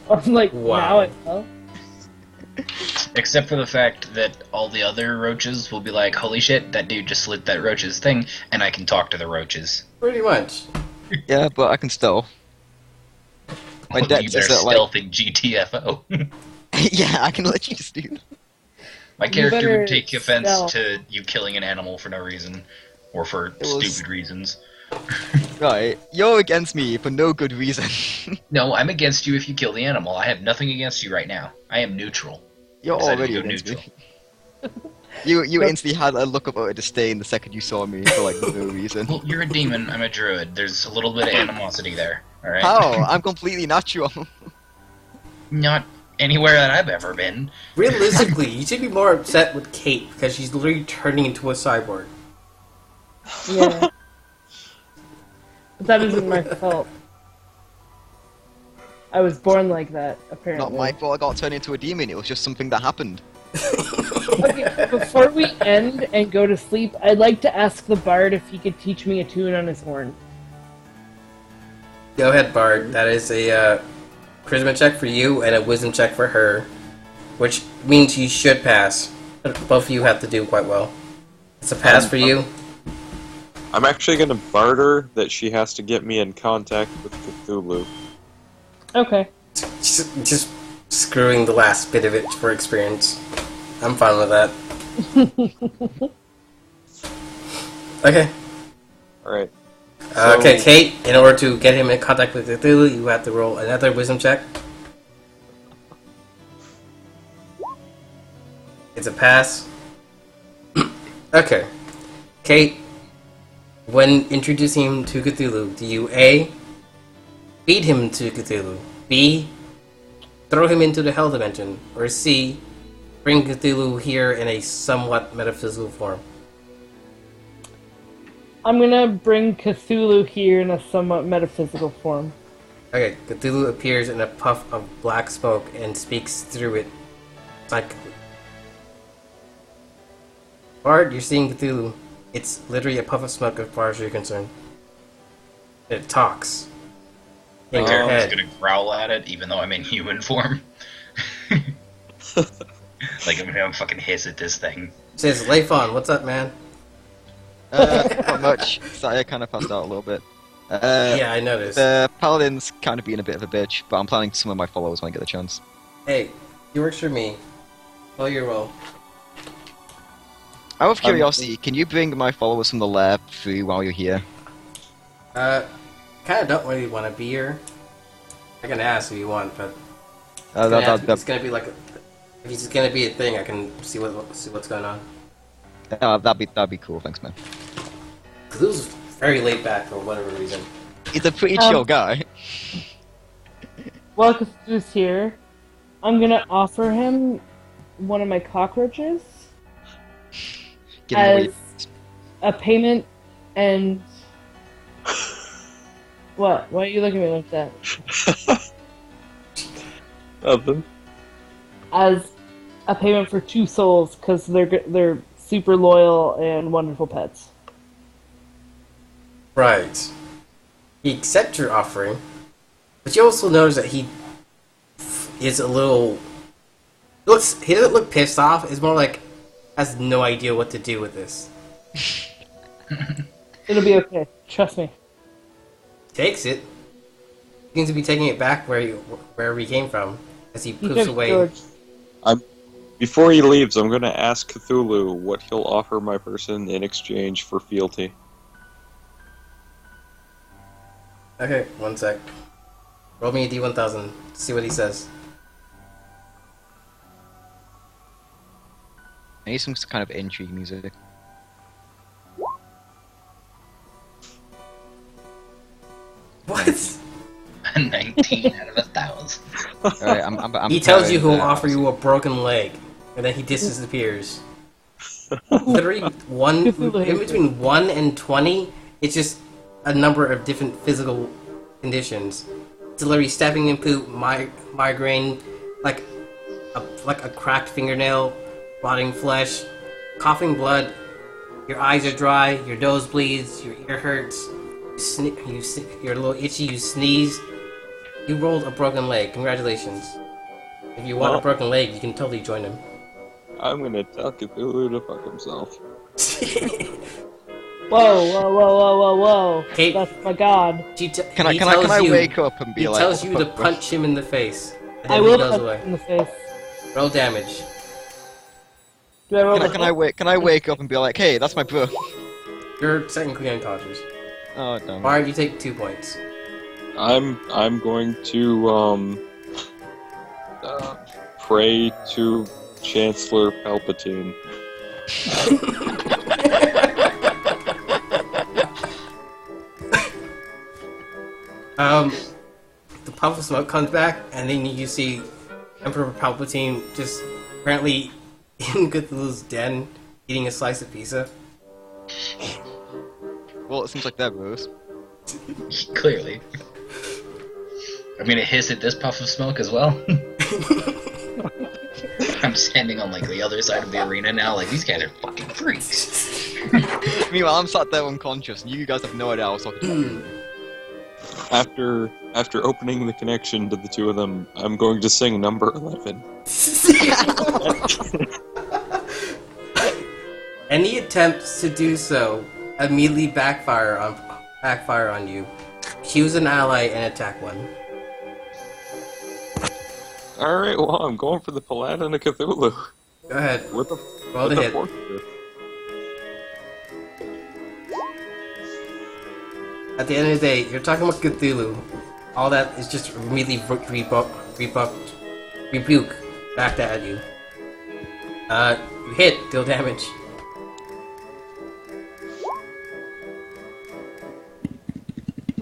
I'm like, Wow. now I know. Except for the fact that all the other roaches will be like, holy shit, that dude just slit that roach's thing, and I can talk to the roaches. Pretty much. Yeah, but I can stealth. My Well, you dex better is at like. stealth in GTFO. Yeah, I can let you just do that. My You character better would take offense stealth. to you killing an animal for no reason. Or for was- stupid reasons. Right, you're against me for no good reason. No, I'm against you if you kill the animal. I have nothing against you right now. I am neutral. You're Decided to already go against me. neutral. You instantly had a look of disdain the second you saw me for like no reason. Well, you're a demon, I'm a druid. There's a little bit of animosity there, alright? How? I'm completely natural. Not anywhere that I've ever been. Realistically, you should be more upset with Kate because she's literally turning into a cyborg. Yeah. But that isn't my fault. I was born like that, apparently. Not my fault I got turned into a demon, it was just something that happened. Okay, before we end and go to sleep, I'd like to ask the bard if he could teach me a tune on his horn. Go ahead, Bard. That is a charisma check for you and a wisdom check for her, which means you should pass. But both of you have to do quite well. It's a pass for you. I'm actually going to barter that she has to get me in contact with Cthulhu. Okay. Just screwing the last bit of it for experience. I'm fine with that. Okay. Alright. Okay, Kate, in order to get him in contact with Cthulhu, you have to roll another wisdom check. It's a pass. Okay. Kate, when introducing him to Cthulhu, do you A, feed him to Cthulhu, B, throw him into the Hell Dimension, or C, bring Cthulhu here in a somewhat metaphysical form? I'm gonna bring Cthulhu here in a somewhat metaphysical form. Okay, Cthulhu appears in a puff of black smoke and speaks through it psychically. Bard, you're seeing Cthulhu. It's literally a puff of smoke as far as you're concerned. It talks. My In your character's head. gonna growl at it, even though I'm in human form. Like, I'm gonna fucking hiss at this thing. It says, Leifon, what's up, man? Not much. I kind of passed out a little bit. Yeah, I noticed. The paladin's kind of being a bit of a bitch, but I'm planning to summon my followers when I get the chance. Hey, he works for me. Roll your roll. Out of curiosity, can you bring my followers from the lab through while you're here? Kind of don't really want to be here. I can ask if you want, but it's gonna be like if it's gonna be a thing. I can see what's going on. That'd be cool, thanks man. Cthulhu's very laid back for whatever reason. He's a pretty chill guy. While Cthulhu's here, I'm gonna offer him one of my cockroaches Give him away. as a payment and... What? Why are you looking at me like that? Nothing. As a payment for 2 souls, because they're super loyal and wonderful pets. Right. He accepts your offering, but you also notice that he is a little he doesn't look pissed off. It's more like has no idea what to do with this. It'll be okay. Trust me. Takes it. Seems to be taking it back where we came from as he He poofs took away. George. Before he leaves, I'm going to ask Cthulhu what he'll offer my person in exchange for fealty. Okay, one sec. Roll me a D1000. See what he says. I need some kind of intrigue music. What? 19 out of 1,000. Alright, I'm He tells you telling, he'll offer you a broken leg, and then he disappears. Literally, in between 1 and 20, it's just a number of different physical conditions. It's literally stepping in poop, migraine, like a cracked fingernail, rotting flesh, coughing blood, your eyes are dry, your nose bleeds, your ear hurts, you're a little itchy, you sneeze. You rolled a broken leg. Congratulations. If you want a broken leg, you can totally join him. I'm going to tell Cthulhu to fuck himself. Whoa. Hey. That's my god. Can I wake up and be He like... tells what you the to fuck? punch him in the face. And I then will he goes punch away. him in the face. Roll damage. Do I roll Can I wake up and be like, hey, that's my bro? You're technically unconscious. Oh, damn. Bard, you take 2 points. I'm going to pray to Chancellor Palpatine. The puff of smoke comes back, and then you see Emperor Palpatine just apparently in Cthulhu's den eating a slice of pizza. Well, it seems like that, bros. Clearly. I'm gonna hiss at this puff of smoke as well. I'm standing on like the other side of the arena now, like these guys are fucking freaks. Meanwhile, I'm sat there unconscious, and you guys have no idea I was talking to. After opening the connection to the two of them, I'm going to sing number 11. Any attempts to do so immediately backfire on you. Choose an ally and attack one. Alright, well, I'm going for the Paladin of Cthulhu. Go ahead. With the, Roll with the the hit. fortune. At the end of the day, you're talking about Cthulhu. All that is just immediately rebuke back at you. You hit, deal damage.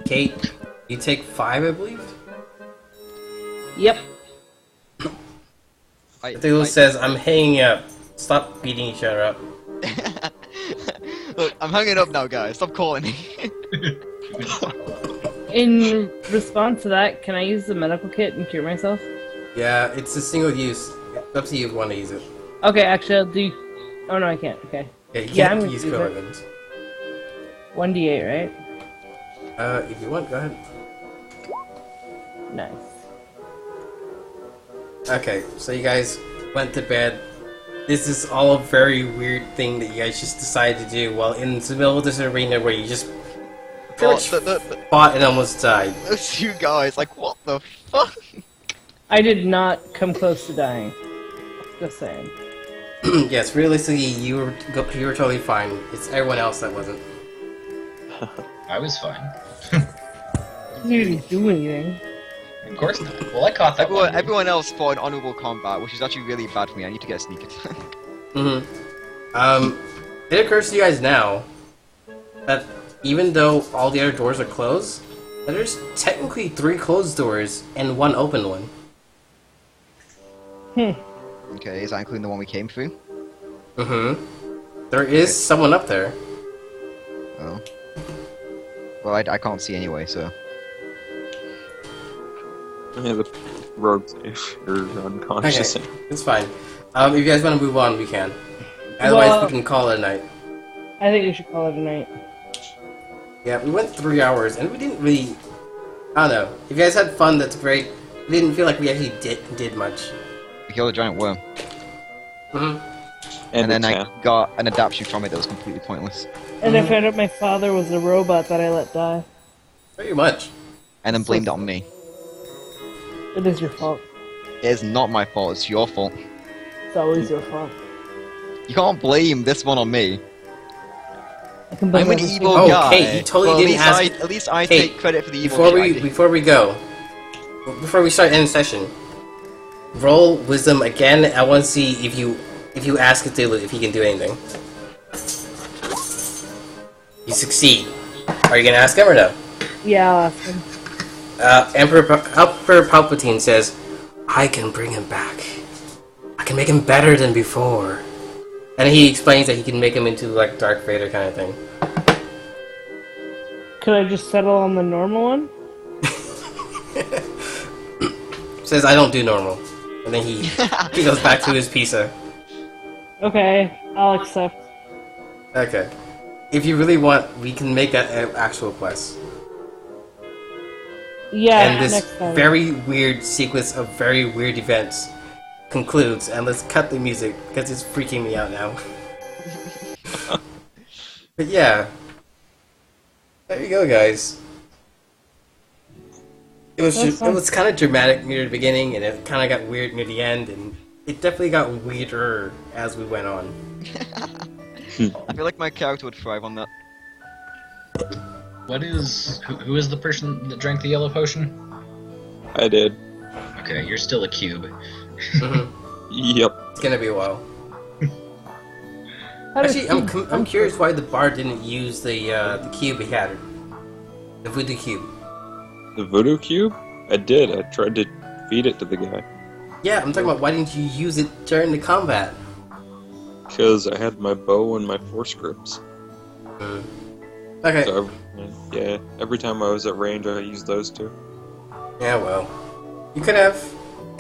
Kate, you take 5, I believe? Yep. Cthulhu says, I'm hanging up. Stop beating each other up. Look, I'm hanging up now, guys. Stop calling me. In response to that, can I use the medical kit and cure myself? Yeah, it's a single use. It's up to you if you want to use it. Okay, actually, I'll do. Oh no, I can't. Okay. Yeah, you Yeah, I'm can't gonna use use quill it. weapons. 1d8, right? If you want, go ahead. Nice. Okay, so you guys went to bed. This is all a very weird thing that you guys just decided to do while in the middle of this arena where you just Well, fought and almost died. those two guys, like, what the fuck? I did not come close to dying. Just saying. Yes, realistically, you were totally fine. It's everyone else that wasn't. I was fine. You didn't do anything. Of course not. Well, I caught that one. Everyone else fought in honorable combat, which is actually really bad for me. I need to get a sneak attack. It occurs to you guys now that even though all the other doors are closed, that there's technically 3 closed doors and 1 open one. Okay, is that including the one we came through? There is someone up there. Oh. Well, I can't see anyway, so... Yeah, the rogue's safe. You're unconscious. Okay, it's fine. If you guys want to move on, we can. Otherwise, Well- we can call it a night. I think we should call it a night. Yeah, we went 3 hours, and we didn't really... I don't know. If you guys had fun, that's great. We didn't feel like we actually did much. We killed a giant worm. Mhm. And then a I cat. got an adaptation from it that was completely pointless. And I found out my father was a robot that I let die. Pretty much. And then blamed it on me. It is your fault. It is not my fault, it's your fault. It's always your fault. You can't blame this one on me. I can blame I'm an everything. evil Oh, guy. Kate, you totally Well, didn't ask- at least I Kate, take credit for the evil Before shit I we did. before we go, before we start end session, roll wisdom again. I want to see if you ask Cthulhu if he can do anything. You succeed. Are you gonna ask him or no? Yeah, I'll ask him. Emperor Palpatine says, "I can bring him back. I can make him better than before." And he explains that he can make him into like Darth Vader kind of thing. Could I just settle on the normal one? Says, "I don't do normal," and then he goes back to his pizza. Okay, I'll accept. Okay. If you really want, we can make that an actual quest. Yeah, And this next time. very weird sequence of very weird events concludes. And let's cut the music because it's freaking me out now. But yeah, there you go, guys. It was That's just, it fun. was kind of dramatic near the beginning, and it kind of got weird near the end, and it definitely got weirder as we went on. I feel like my character would thrive on that. What is who is the person that drank the yellow potion? I did. Okay, you're still a cube. Mhm. Yep. It's gonna be a while. How does Actually, he- I'm curious why the bard didn't use the cube he had, the voodoo cube. The voodoo cube? I did. I tried to feed it to the guy. Yeah, I'm talking about why didn't you use it during the combat? Because I had my bow and my force grips. Okay. So, yeah, every time I was at range, I used those two. Yeah, well, you could have,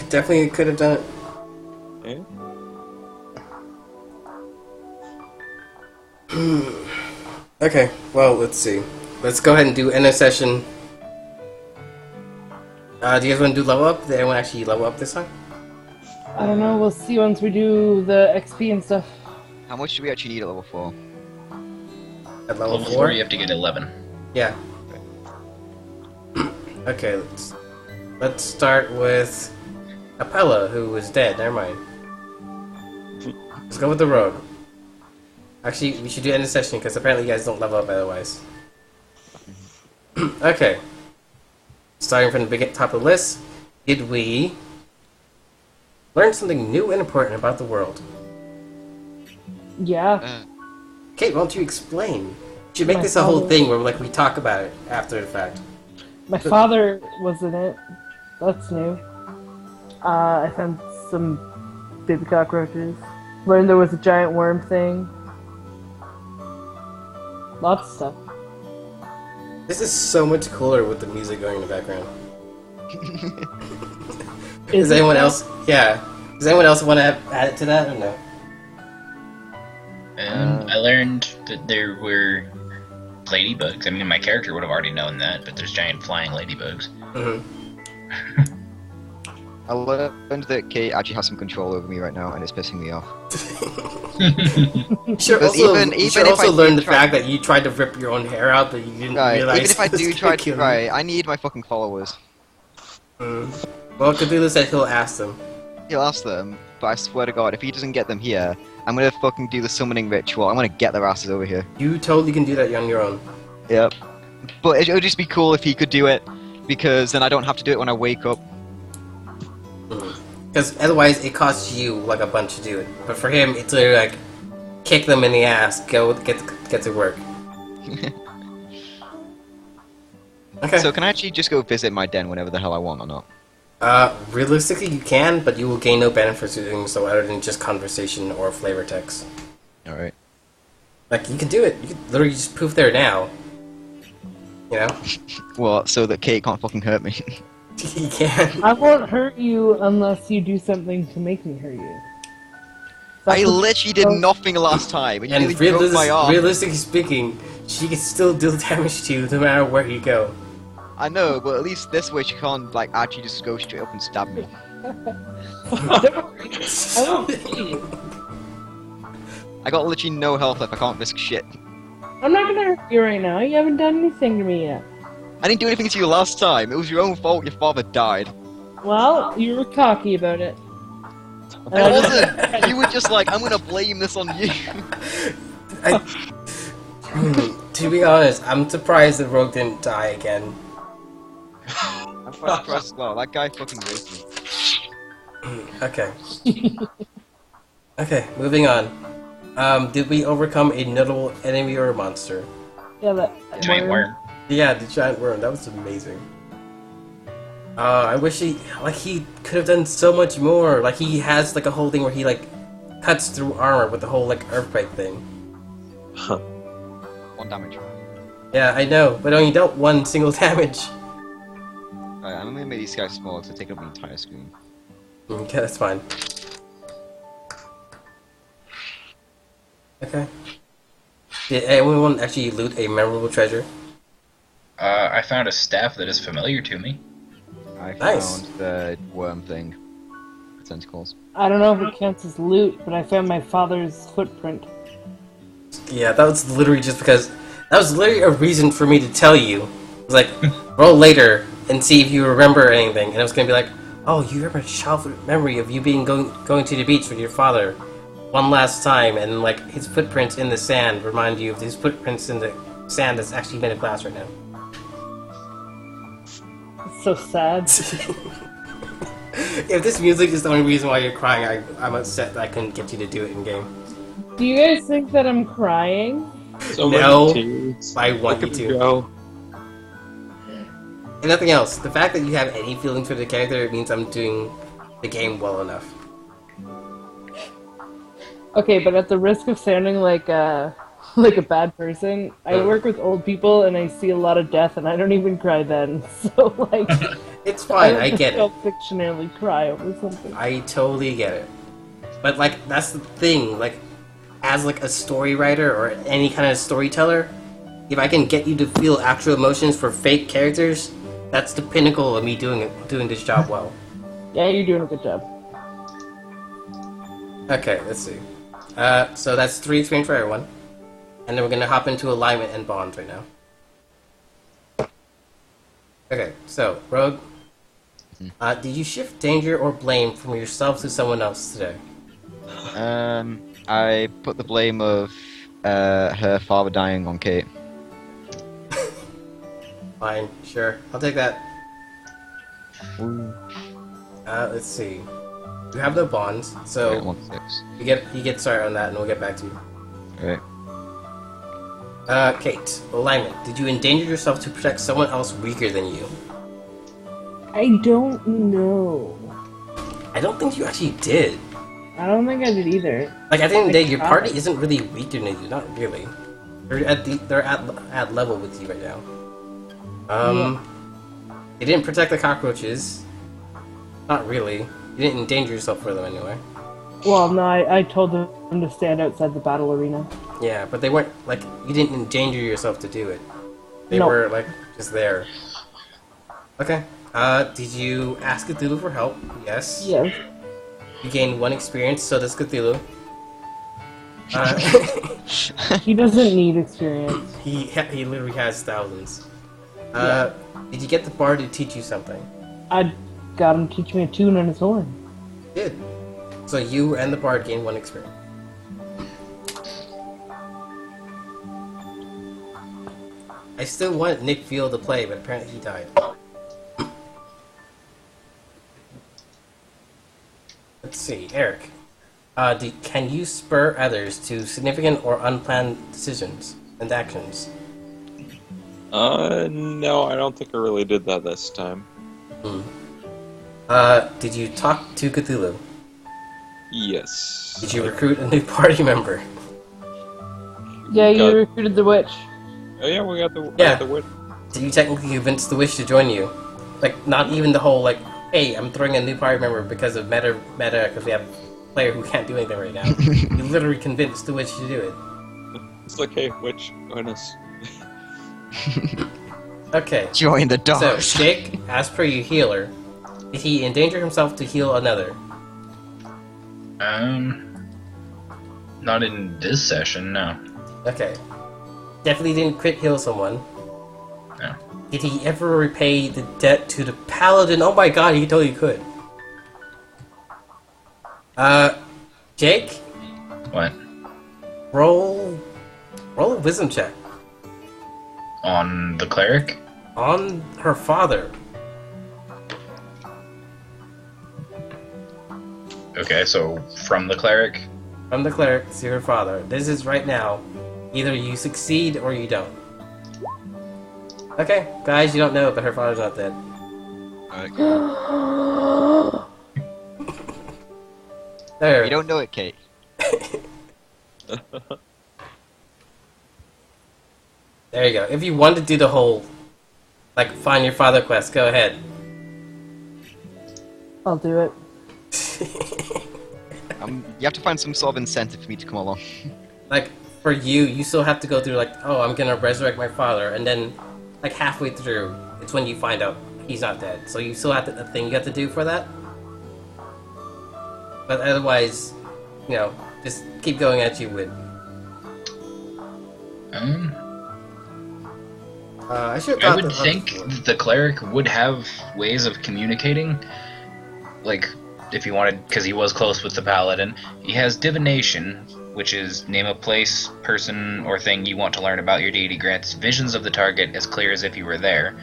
definitely could have done it. Yeah. Okay, well, let's see. Let's go ahead and do end of session. Do you guys want to do level up? Did anyone actually level up this time? I don't know, we'll see once we do the XP and stuff. How much do we actually need at level 4? At level Level 4? 4, you have to get 11. Yeah. Okay, let's start with Apella, who was dead. Never mind. Let's go with the rogue. Actually, we should do end of session because apparently you guys don't level up otherwise. Okay. Starting from the top of the list, did we learn something new and important about the world? Yeah. Kate, why don't you explain? You should make My this a whole father- thing where we talk about it after the fact. My father was in it. That's new. I found some baby cockroaches. Learned there was a giant worm thing. Lots of stuff. This is so much cooler with the music going in the background. Is Does it anyone though? else? Yeah. Does anyone else want to add it to that or no? I learned that there were ladybugs. I mean, my character would have already known that, but there's giant flying ladybugs. Mm-hmm. I learned that Kate actually has some control over me right now, and it's pissing me off. You should Because also, even you should if also I learn do the try- fact that you tried to rip your own hair out, but you didn't Right, realize. even if I it was do gonna try kill to, you. right, I need my fucking followers. Well, Cthulhu said he'll ask them. He'll ask them, but I swear to God, if he doesn't get them here, I'm gonna fucking do the summoning ritual. I'm gonna get their asses over here. You totally can do that on your own. Yep. But it would just be cool if he could do it, because then I don't have to do it when I wake up. Because otherwise, it costs you like a bunch to do it. But for him, it's literally like kick them in the ass, go get to work. Okay. So can I actually just go visit my den whenever the hell I want or not? Realistically, you can, but you will gain no benefits to doing so other than just conversation or flavor text. Alright. Like, you can do it. You can literally just poof there now. You know? Well, so that Kate can't fucking hurt me. You can. I won't hurt you unless you do something to make me hurt you. I literally did nothing last time, and you And nearly broke my arm. realistically speaking, she can still deal damage to you no matter where you go. I know, but at least this way she can't, like, actually just go straight up and stab me. I won't hurt you. I got literally no health left. I can't risk shit. I'm not gonna hurt you right now. You haven't done anything to me yet. I didn't do anything to you last time. It was your own fault. Your father died. Well, you were cocky about it. I wasn't. You were just like, I'm gonna blame this on you. To be honest, I'm surprised that Rogue didn't die again. I'm quite surprised as well. That guy fucking raped me. Okay. Okay, moving on. Did we overcome a notable enemy or monster? Yeah, that Giant worm. Yeah, the giant worm. That was amazing. I wish he could have done so much more. Like he has like a whole thing where he like cuts through armor with the whole like earthquake thing. 1 damage. Yeah, I know, but only dealt 1 single damage. Alright, I'm gonna make these guys smaller to take up the entire screen. Okay, that's fine. Okay. Did anyone actually loot a memorable treasure? I found a staff that is familiar to me. I Nice. found the worm thing. Tentacles. I don't know if it counts as loot, but I found my father's footprint. Yeah, that was literally just because that was literally a reason for me to tell you. It was like, roll later and see if you remember anything, and it was gonna be like, oh, you remember a childhood memory of you being going to the beach with your father one last time, and like his footprints in the sand remind you of his footprints in the sand that's actually made of glass right now. It's so sad. If this music is the only reason why you're crying, I'm upset that I couldn't get you to do it in game. Do you guys think that I'm crying? So No, many tears. I want Look you at to. go. And nothing else. The fact that you have any feelings for the character means I'm doing the game well enough. Okay, but at the risk of sounding like a bad person, I work with old people and I see a lot of death, and I don't even cry then. So like, It's fine, I don't get it. fictionally cry over something. I totally get it. But like, that's the thing, like, as like a story writer or any kind of storyteller, if I can get you to feel actual emotions for fake characters, that's the pinnacle of me doing this job well. Yeah, you're doing a good job. Okay, let's see. So that's 3 experience for everyone. And then we're gonna hop into alignment and bonds right now. Okay, so, Rogue, did you shift danger or blame from yourself to someone else today? I put the blame of her father dying on Kate. Fine, sure. I'll take that. Let's see. You have no bonds, so Right, 1-6. you get started on that, and we'll get back to you. Alright. Kate, alignment. Did you endanger yourself to protect someone else weaker than you? I don't know. I don't think you actually did. I don't think I did either. Like at the end of the day, I your tried. party isn't really weaker than you. Not really. They're at level with you right now. You didn't protect the cockroaches. Not really. You didn't endanger yourself for them anyway. Well, no, I told them to stand outside the battle arena. Yeah, but they weren't like you didn't endanger yourself to do it. They No. were like just there. Okay. Did you ask Cthulhu for help? Yes. Yes. You gained 1 experience, so does Cthulhu. He doesn't need experience. he literally has thousands. Did you get the bard to teach you something? I got him to teach me a tune on his horn. Did. So you and the bard gained 1 experience. I still want Nick Field to play, but apparently he died. Let's see, Eric. Can you spur others to significant or unplanned decisions and actions? No, I don't think I really did that this time. Did you talk to Cthulhu? Yes. Did you recruit a new party member? Yeah, you Got- recruited the witch. Oh yeah, we got the Yeah. the wit. Did you technically convince the Wish to join you? Like, not even the whole, like, hey, I'm throwing a new party member because of meta, because we have a player who can't do anything right now. You literally convinced the Wish to do it. It's like, hey, witch, join us. Okay, Join the so, dogs. Jake, as per your healer, did he endanger himself to heal another? Not in this session, no. Okay. Definitely didn't crit heal someone. No. Did he ever repay the debt to the paladin? Oh my god, he totally could. Jake? What? Roll a wisdom check. On the cleric? On her father. Okay, so from the cleric? From the cleric to her father. This is right now. Either you succeed or you don't. Okay, guys, you don't know, but her father's not dead. Alright, cool. There. You don't know it, Kate. There you go. If you want to do the whole, like, find your father quest, go ahead. I'll do it. You have to find some sort of incentive for me to come along. Like, for you, you still have to go through, like, oh, I'm gonna resurrect my father, and then, like, halfway through, it's when you find out he's not dead. So you still have a thing you have to do for that. But otherwise, you know, just keep going as you would. I should. I would think the cleric would have ways of communicating. Like, if you wanted, because he was close with the paladin, he has divination, which is name a place, person, or thing you want to learn about your deity grants visions of the target as clear as if you were there.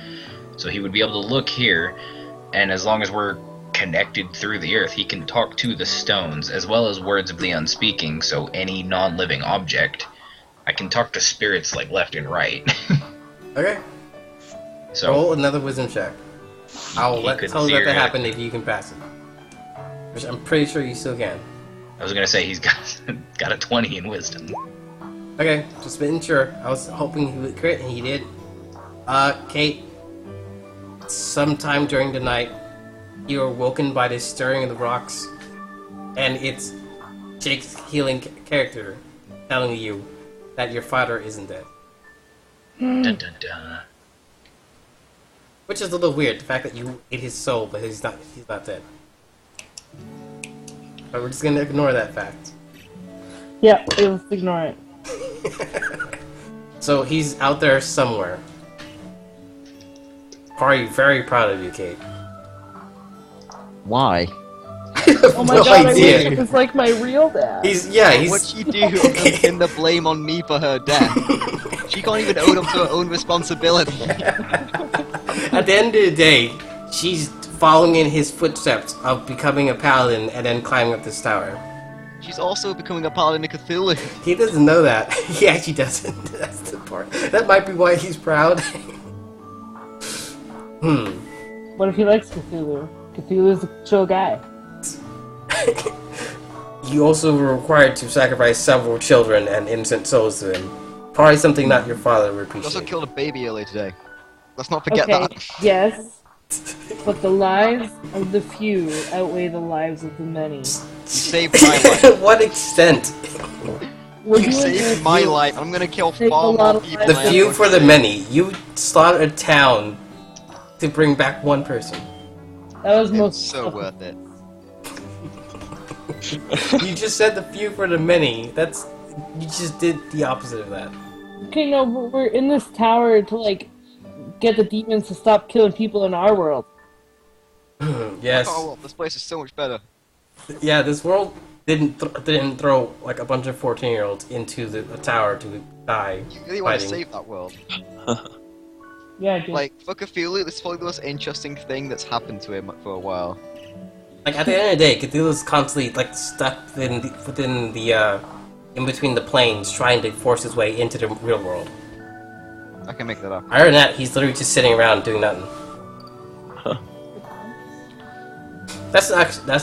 So he would be able to look here, and as long as we're connected through the earth, he can talk to the stones, as well as words of the unspeaking, so any non-living object. I can talk to spirits, like, left and right. Okay. So Roll another wisdom check. I'll tell you that to happen theoretically- if you can pass it. Which I'm pretty sure you still can. I was gonna say he's got got a 20 in wisdom. Okay, just making sure. I was hoping he would crit, and he did. Kate, sometime during the night, you are woken by this stirring of the rocks, and it's Jake's healing character telling you that your father isn't dead. Dun, dun, dun. Which is a little weird, the fact that you ate his soul, but he's not dead. But we're just gonna ignore that fact. Yeah, let's ignore it. So he's out there somewhere. Probably very proud of you, Kate. Why? Oh my No god, I idea. wish it was like my real dad. He's What'd she do other than pin the blame on me for her death? She can't even own up to her own responsibility. At the end of the day, she's following in his footsteps of becoming a paladin and then climbing up this tower. She's also becoming a paladin of Cthulhu. He doesn't know that. He actually doesn't. That's the part. That might be why he's proud. What if he likes Cthulhu? Cthulhu's a chill guy. You also were required to sacrifice several children and innocent souls to him. Probably something not your father would She also appreciate. killed a baby earlier today. Let's not forget Okay, that. yes, but the lives of the few outweigh the lives of the many. You saved my life. To what extent? Would You saved my life. I'm gonna kill Take far a lot more of people. The than I few ever for the saved. many. You slaughtered a town to bring back one person. That was It's most so worth it. You just said the few for the many. That's you just did the opposite of that. Okay, no, but we're in this tower to like get the demons to stop killing people in our world. Yes. Oh, well, this place is so much better. Yeah, this world didn't throw like a bunch of 14-year-olds into the tower to die. You really want to fighting. save that world. Yeah, dude. Like, for Cthulhu, this is probably the most interesting thing that's happened to him for a while. Like at the end of the day, Cthulhu's constantly like stuck within the in between the planes, trying to force his way into the real world. I can make that up. Other than that, he's literally just sitting around doing nothing. That's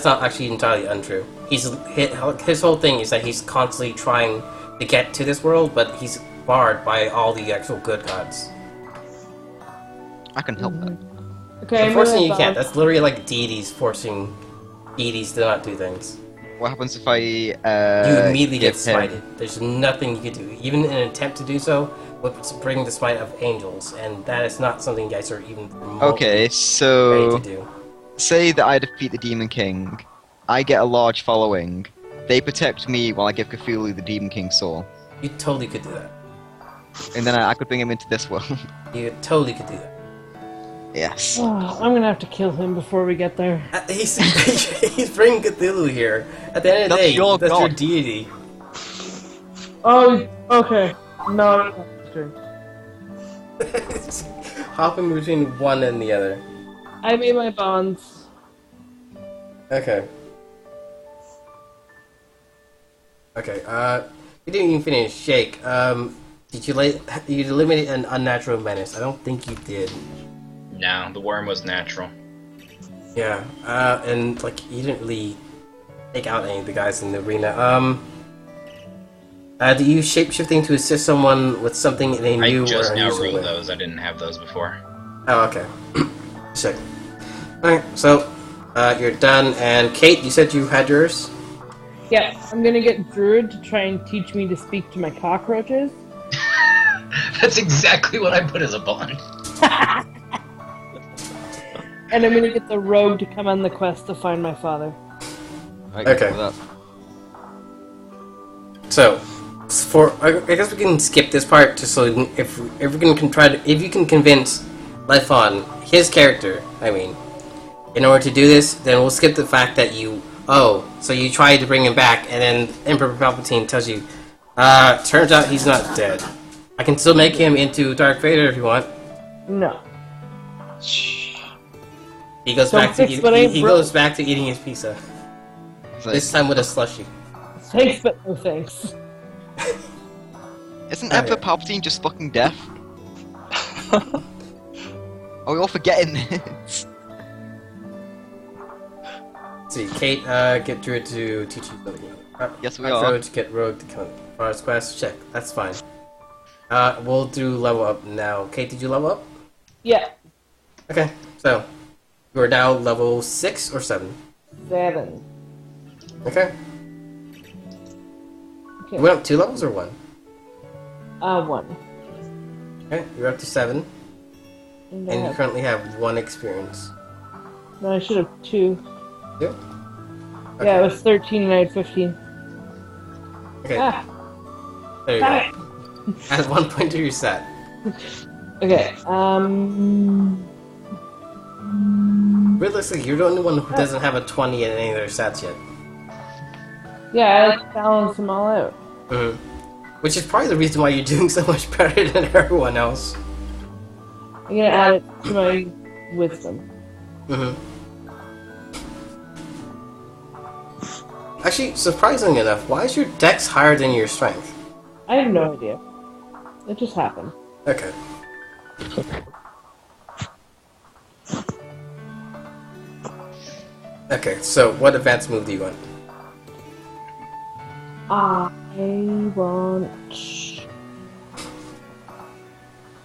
not actually entirely untrue. His whole thing is that he's constantly trying to get to this world, but he's barred by all the actual good gods. I can help that. Okay, Unfortunately, you moving can't. on. That's literally like deities forcing deities to not do things. What happens if I, You immediately get give him- smited. There's nothing you can do. Even in an attempt to do so would bring the smite of angels, and that is not something you guys are even remotely Okay, ready so to do. say that I defeat the Demon King, I get a large following. They protect me while I give Cthulhu the Demon King's soul. You totally could do that. And then I could bring him into this world. You totally could do that. Yes. Oh, I'm gonna have to kill him before we get there. He's he's bringing Cthulhu here. At the end of the That's day, your that's your god. deity. Oh, okay. No, no. Hopping between one and the other. I made my bonds. Okay. Okay, you didn't even finish. Shake, did you eliminate an unnatural menace? I don't think you did. No, the worm was natural. Yeah, and, like, you didn't really take out any of the guys in the arena. Do you shapeshifting to assist someone with something they I knew just or now unusual wrote with? those. I didn't have those before. Oh, okay. Sick. Alright, so, you're done, and Kate, you said you had yours? Yeah, I'm gonna get Druid to try and teach me to speak to my cockroaches. That's exactly what I put as a bond. And I'm gonna get the Rogue to come on the quest to find my father. Right, Okay. with that. So, I guess we can skip this part just so if we can if you can convince Lefon, his character, I mean, in order to do this, then we'll skip the fact that so you tried to bring him back, and then Emperor Palpatine tells you, turns out he's not dead. I can still make him into Darth Vader if you want. No. He goes Don't back to fix what ain't he broke. goes back to eating his pizza. It's like, This time with a slushy. Thanks, but no thanks. isn't Oh, Emperor yeah. Palpatine just fucking deaf? Are we all forgetting this? Let's see, Kate, get Druid to teach you something. Yes, we Rogue are. to get Rogue to come. Forest Quest, check. That's fine. We'll do level up now. Kate, did you level up? Yeah, Okay, so you are now level 6 or 7. 7. Okay. Okay. You went up 2 levels or 1? 1. Okay, you're up to 7, And and you currently have 1 experience. no, I should have 2. 2? Yeah, it was 13 and I had 15. Okay, Ah, there you got go. Add 1 point to your set. Okay, Realistically, you're the only one who doesn't have a 20 in any of their stats yet. yeah, I like to balance them all out. Mm-hmm. Which is probably the reason why you're doing so much better than everyone else. I'm gonna add it to my wisdom. Mm-hmm. Actually, surprisingly enough, why is your dex higher than your strength? I have no idea. It just happened. Okay. Okay, so what advanced move do you want? I want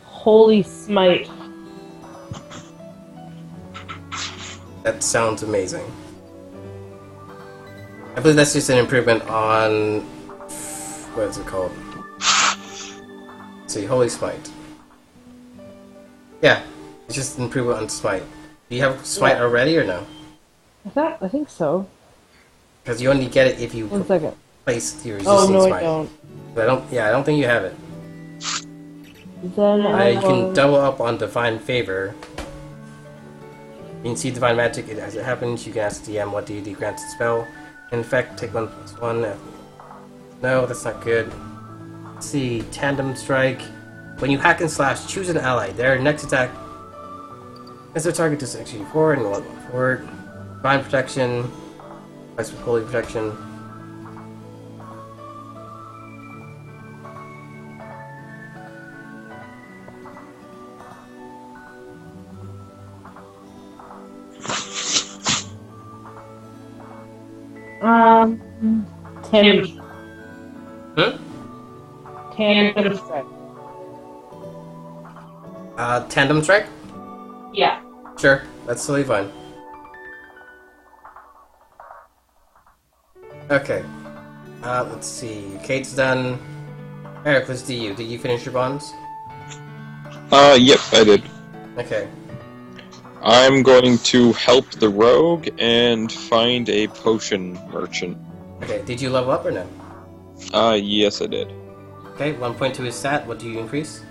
Holy Smite. That sounds amazing. I believe that's just an improvement on... what is it called? Let's see, Holy Smite. Yeah, it's just an improvement on Smite. Do you have Smite Yeah. already or no? I think so. Because you only get it if you 1 second. place your Oh resistance no, Smite. I don't. But I don't think you have it. Then I You can want... double up on Divine Favor. You can see Divine Magic as it happens. You can ask the DM what deity grants the spell. In fact, take 1+1. No, that's not good. Let's see, Tandem Strike. When you hack and slash, choose an ally. Their next attack is their target to actually forward and 1 forward. Divine Protection. Twice with Holy Protection. Tandem. Hmm? Tandem strike. Tandem Strike? Yeah. Sure, that's totally fine. Okay. Let's see. Kate's done. Eric, let's do you. Did you finish your bonds? Yep, I did. Okay. I'm going to help the rogue and find a potion merchant. Okay, did you level up or no? Yes, I did. Okay, 1 point to his stat. What do you increase?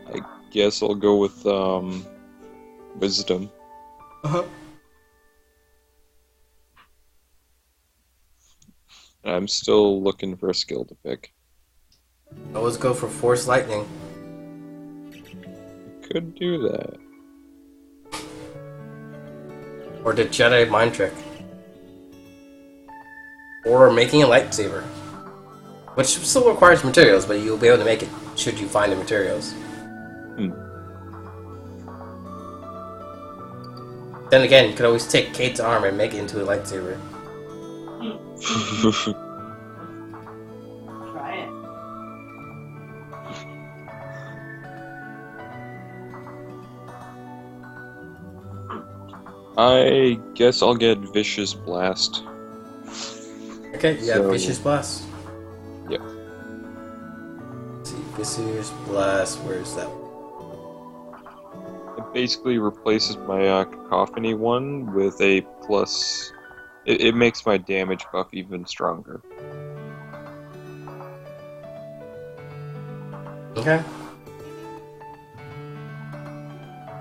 I guess I'll go with wisdom. Uh-huh. And I'm still looking for a skill to pick. Always go for Force Lightning. Could do that. Or the Jedi Mind Trick. Or making a lightsaber. Which still requires materials, but you'll be able to make it should you find the materials. Then again, you could always take Kate's arm and make it into a lightsaber. Try it. I guess I'll get Vicious Blast. Okay, you got So- Vicious Blast. Yep. Let's see, Vicious Blast, where's that? It basically replaces my Cacophony one with a plus. It makes my damage buff even stronger. Okay.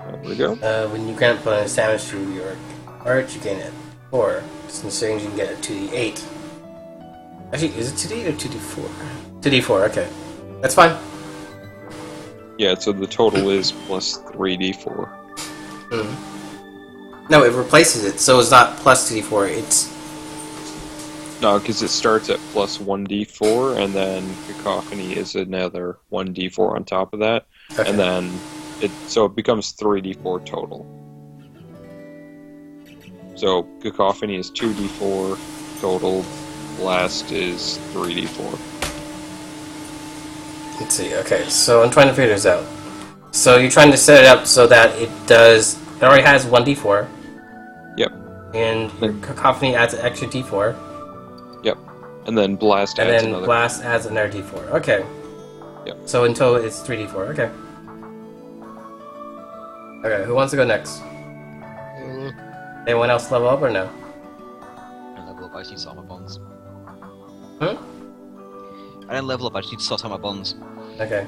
There we go. When you grant bonus damage to your arch, you gain it 4. Since range, you can get a 2d8. Actually, is it 2d or 2d4? 2d4, okay. That's fine. Yeah, so the total is plus 3d4. No, it replaces it, so it's not plus 2d4, it's... No, because it starts at plus 1d4, and then Cacophony is another 1d4 on top of that, Okay. and then it becomes 3d4 total. So Cacophony is 2d4 total, Blast is 3d4. Let's see, okay, so I'm trying to figure this out. So you're trying to set it up so that it does... It already has 1d4. Yep. And your Cacophony adds an extra d4. Yep. And then Blast And adds then another. Blast adds another d4. Okay. Yep. So in total it's 3d4. Okay. Okay, who wants to go next? Anyone else level up or no? I level up, I just need to sort out my bonds. Hmm? I didn't level up, I just need to sort out my bonds. Okay.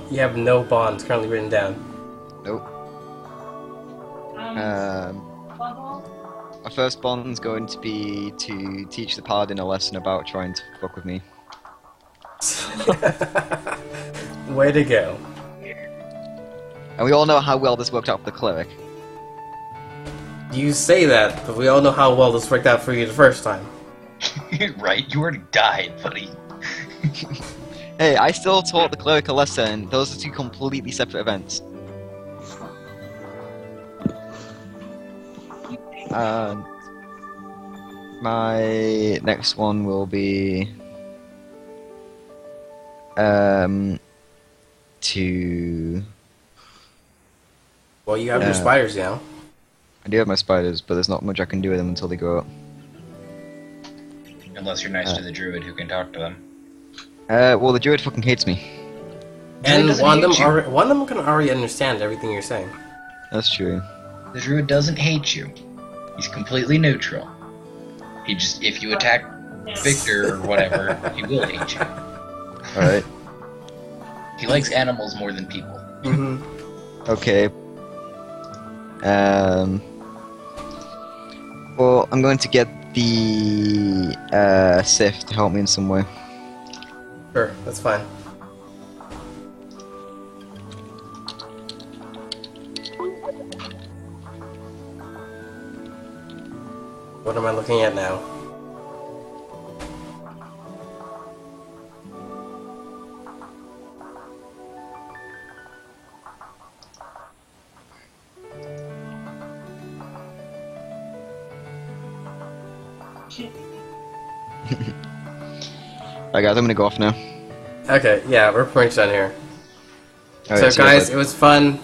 You have no bonds currently written down. Nope. My first bond's going to be to teach the paladin a lesson about trying to fuck with me. Way to go. And we all know how well this worked out for the cleric. You say that, but we all know how well this worked out for you the first time. Right? You already died, buddy. Hey, I still taught the cleric a lesson. Those are two completely separate events. And my next one will be to Well, you have your spiders now. I do have my spiders, but there's not much I can do with them until they grow up. Unless you're nice to the druid who can talk to them. Well, the druid fucking hates me. And doesn't one of hate you. them can already understand everything you're saying. That's true. The druid doesn't hate you. He's completely neutral. He just, if you attack Victor or whatever, he will hate you. Alright. He likes animals more than people. Mm-hmm. Okay. Well, I'm going to get the Sith to help me in some way. Sure, that's fine. What am I looking at now? Alright guys, I'm gonna go off now. Okay, yeah, we're pretty much done here. Alright, So guys, it was fun.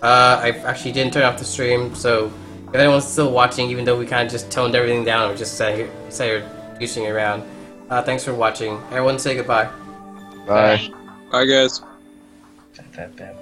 I actually didn't turn off the stream, so if anyone's still watching, even though we kind of just toned everything down, we just sat here goosing around. Thanks for watching. Everyone say goodbye. Bye. Bye, guys. That.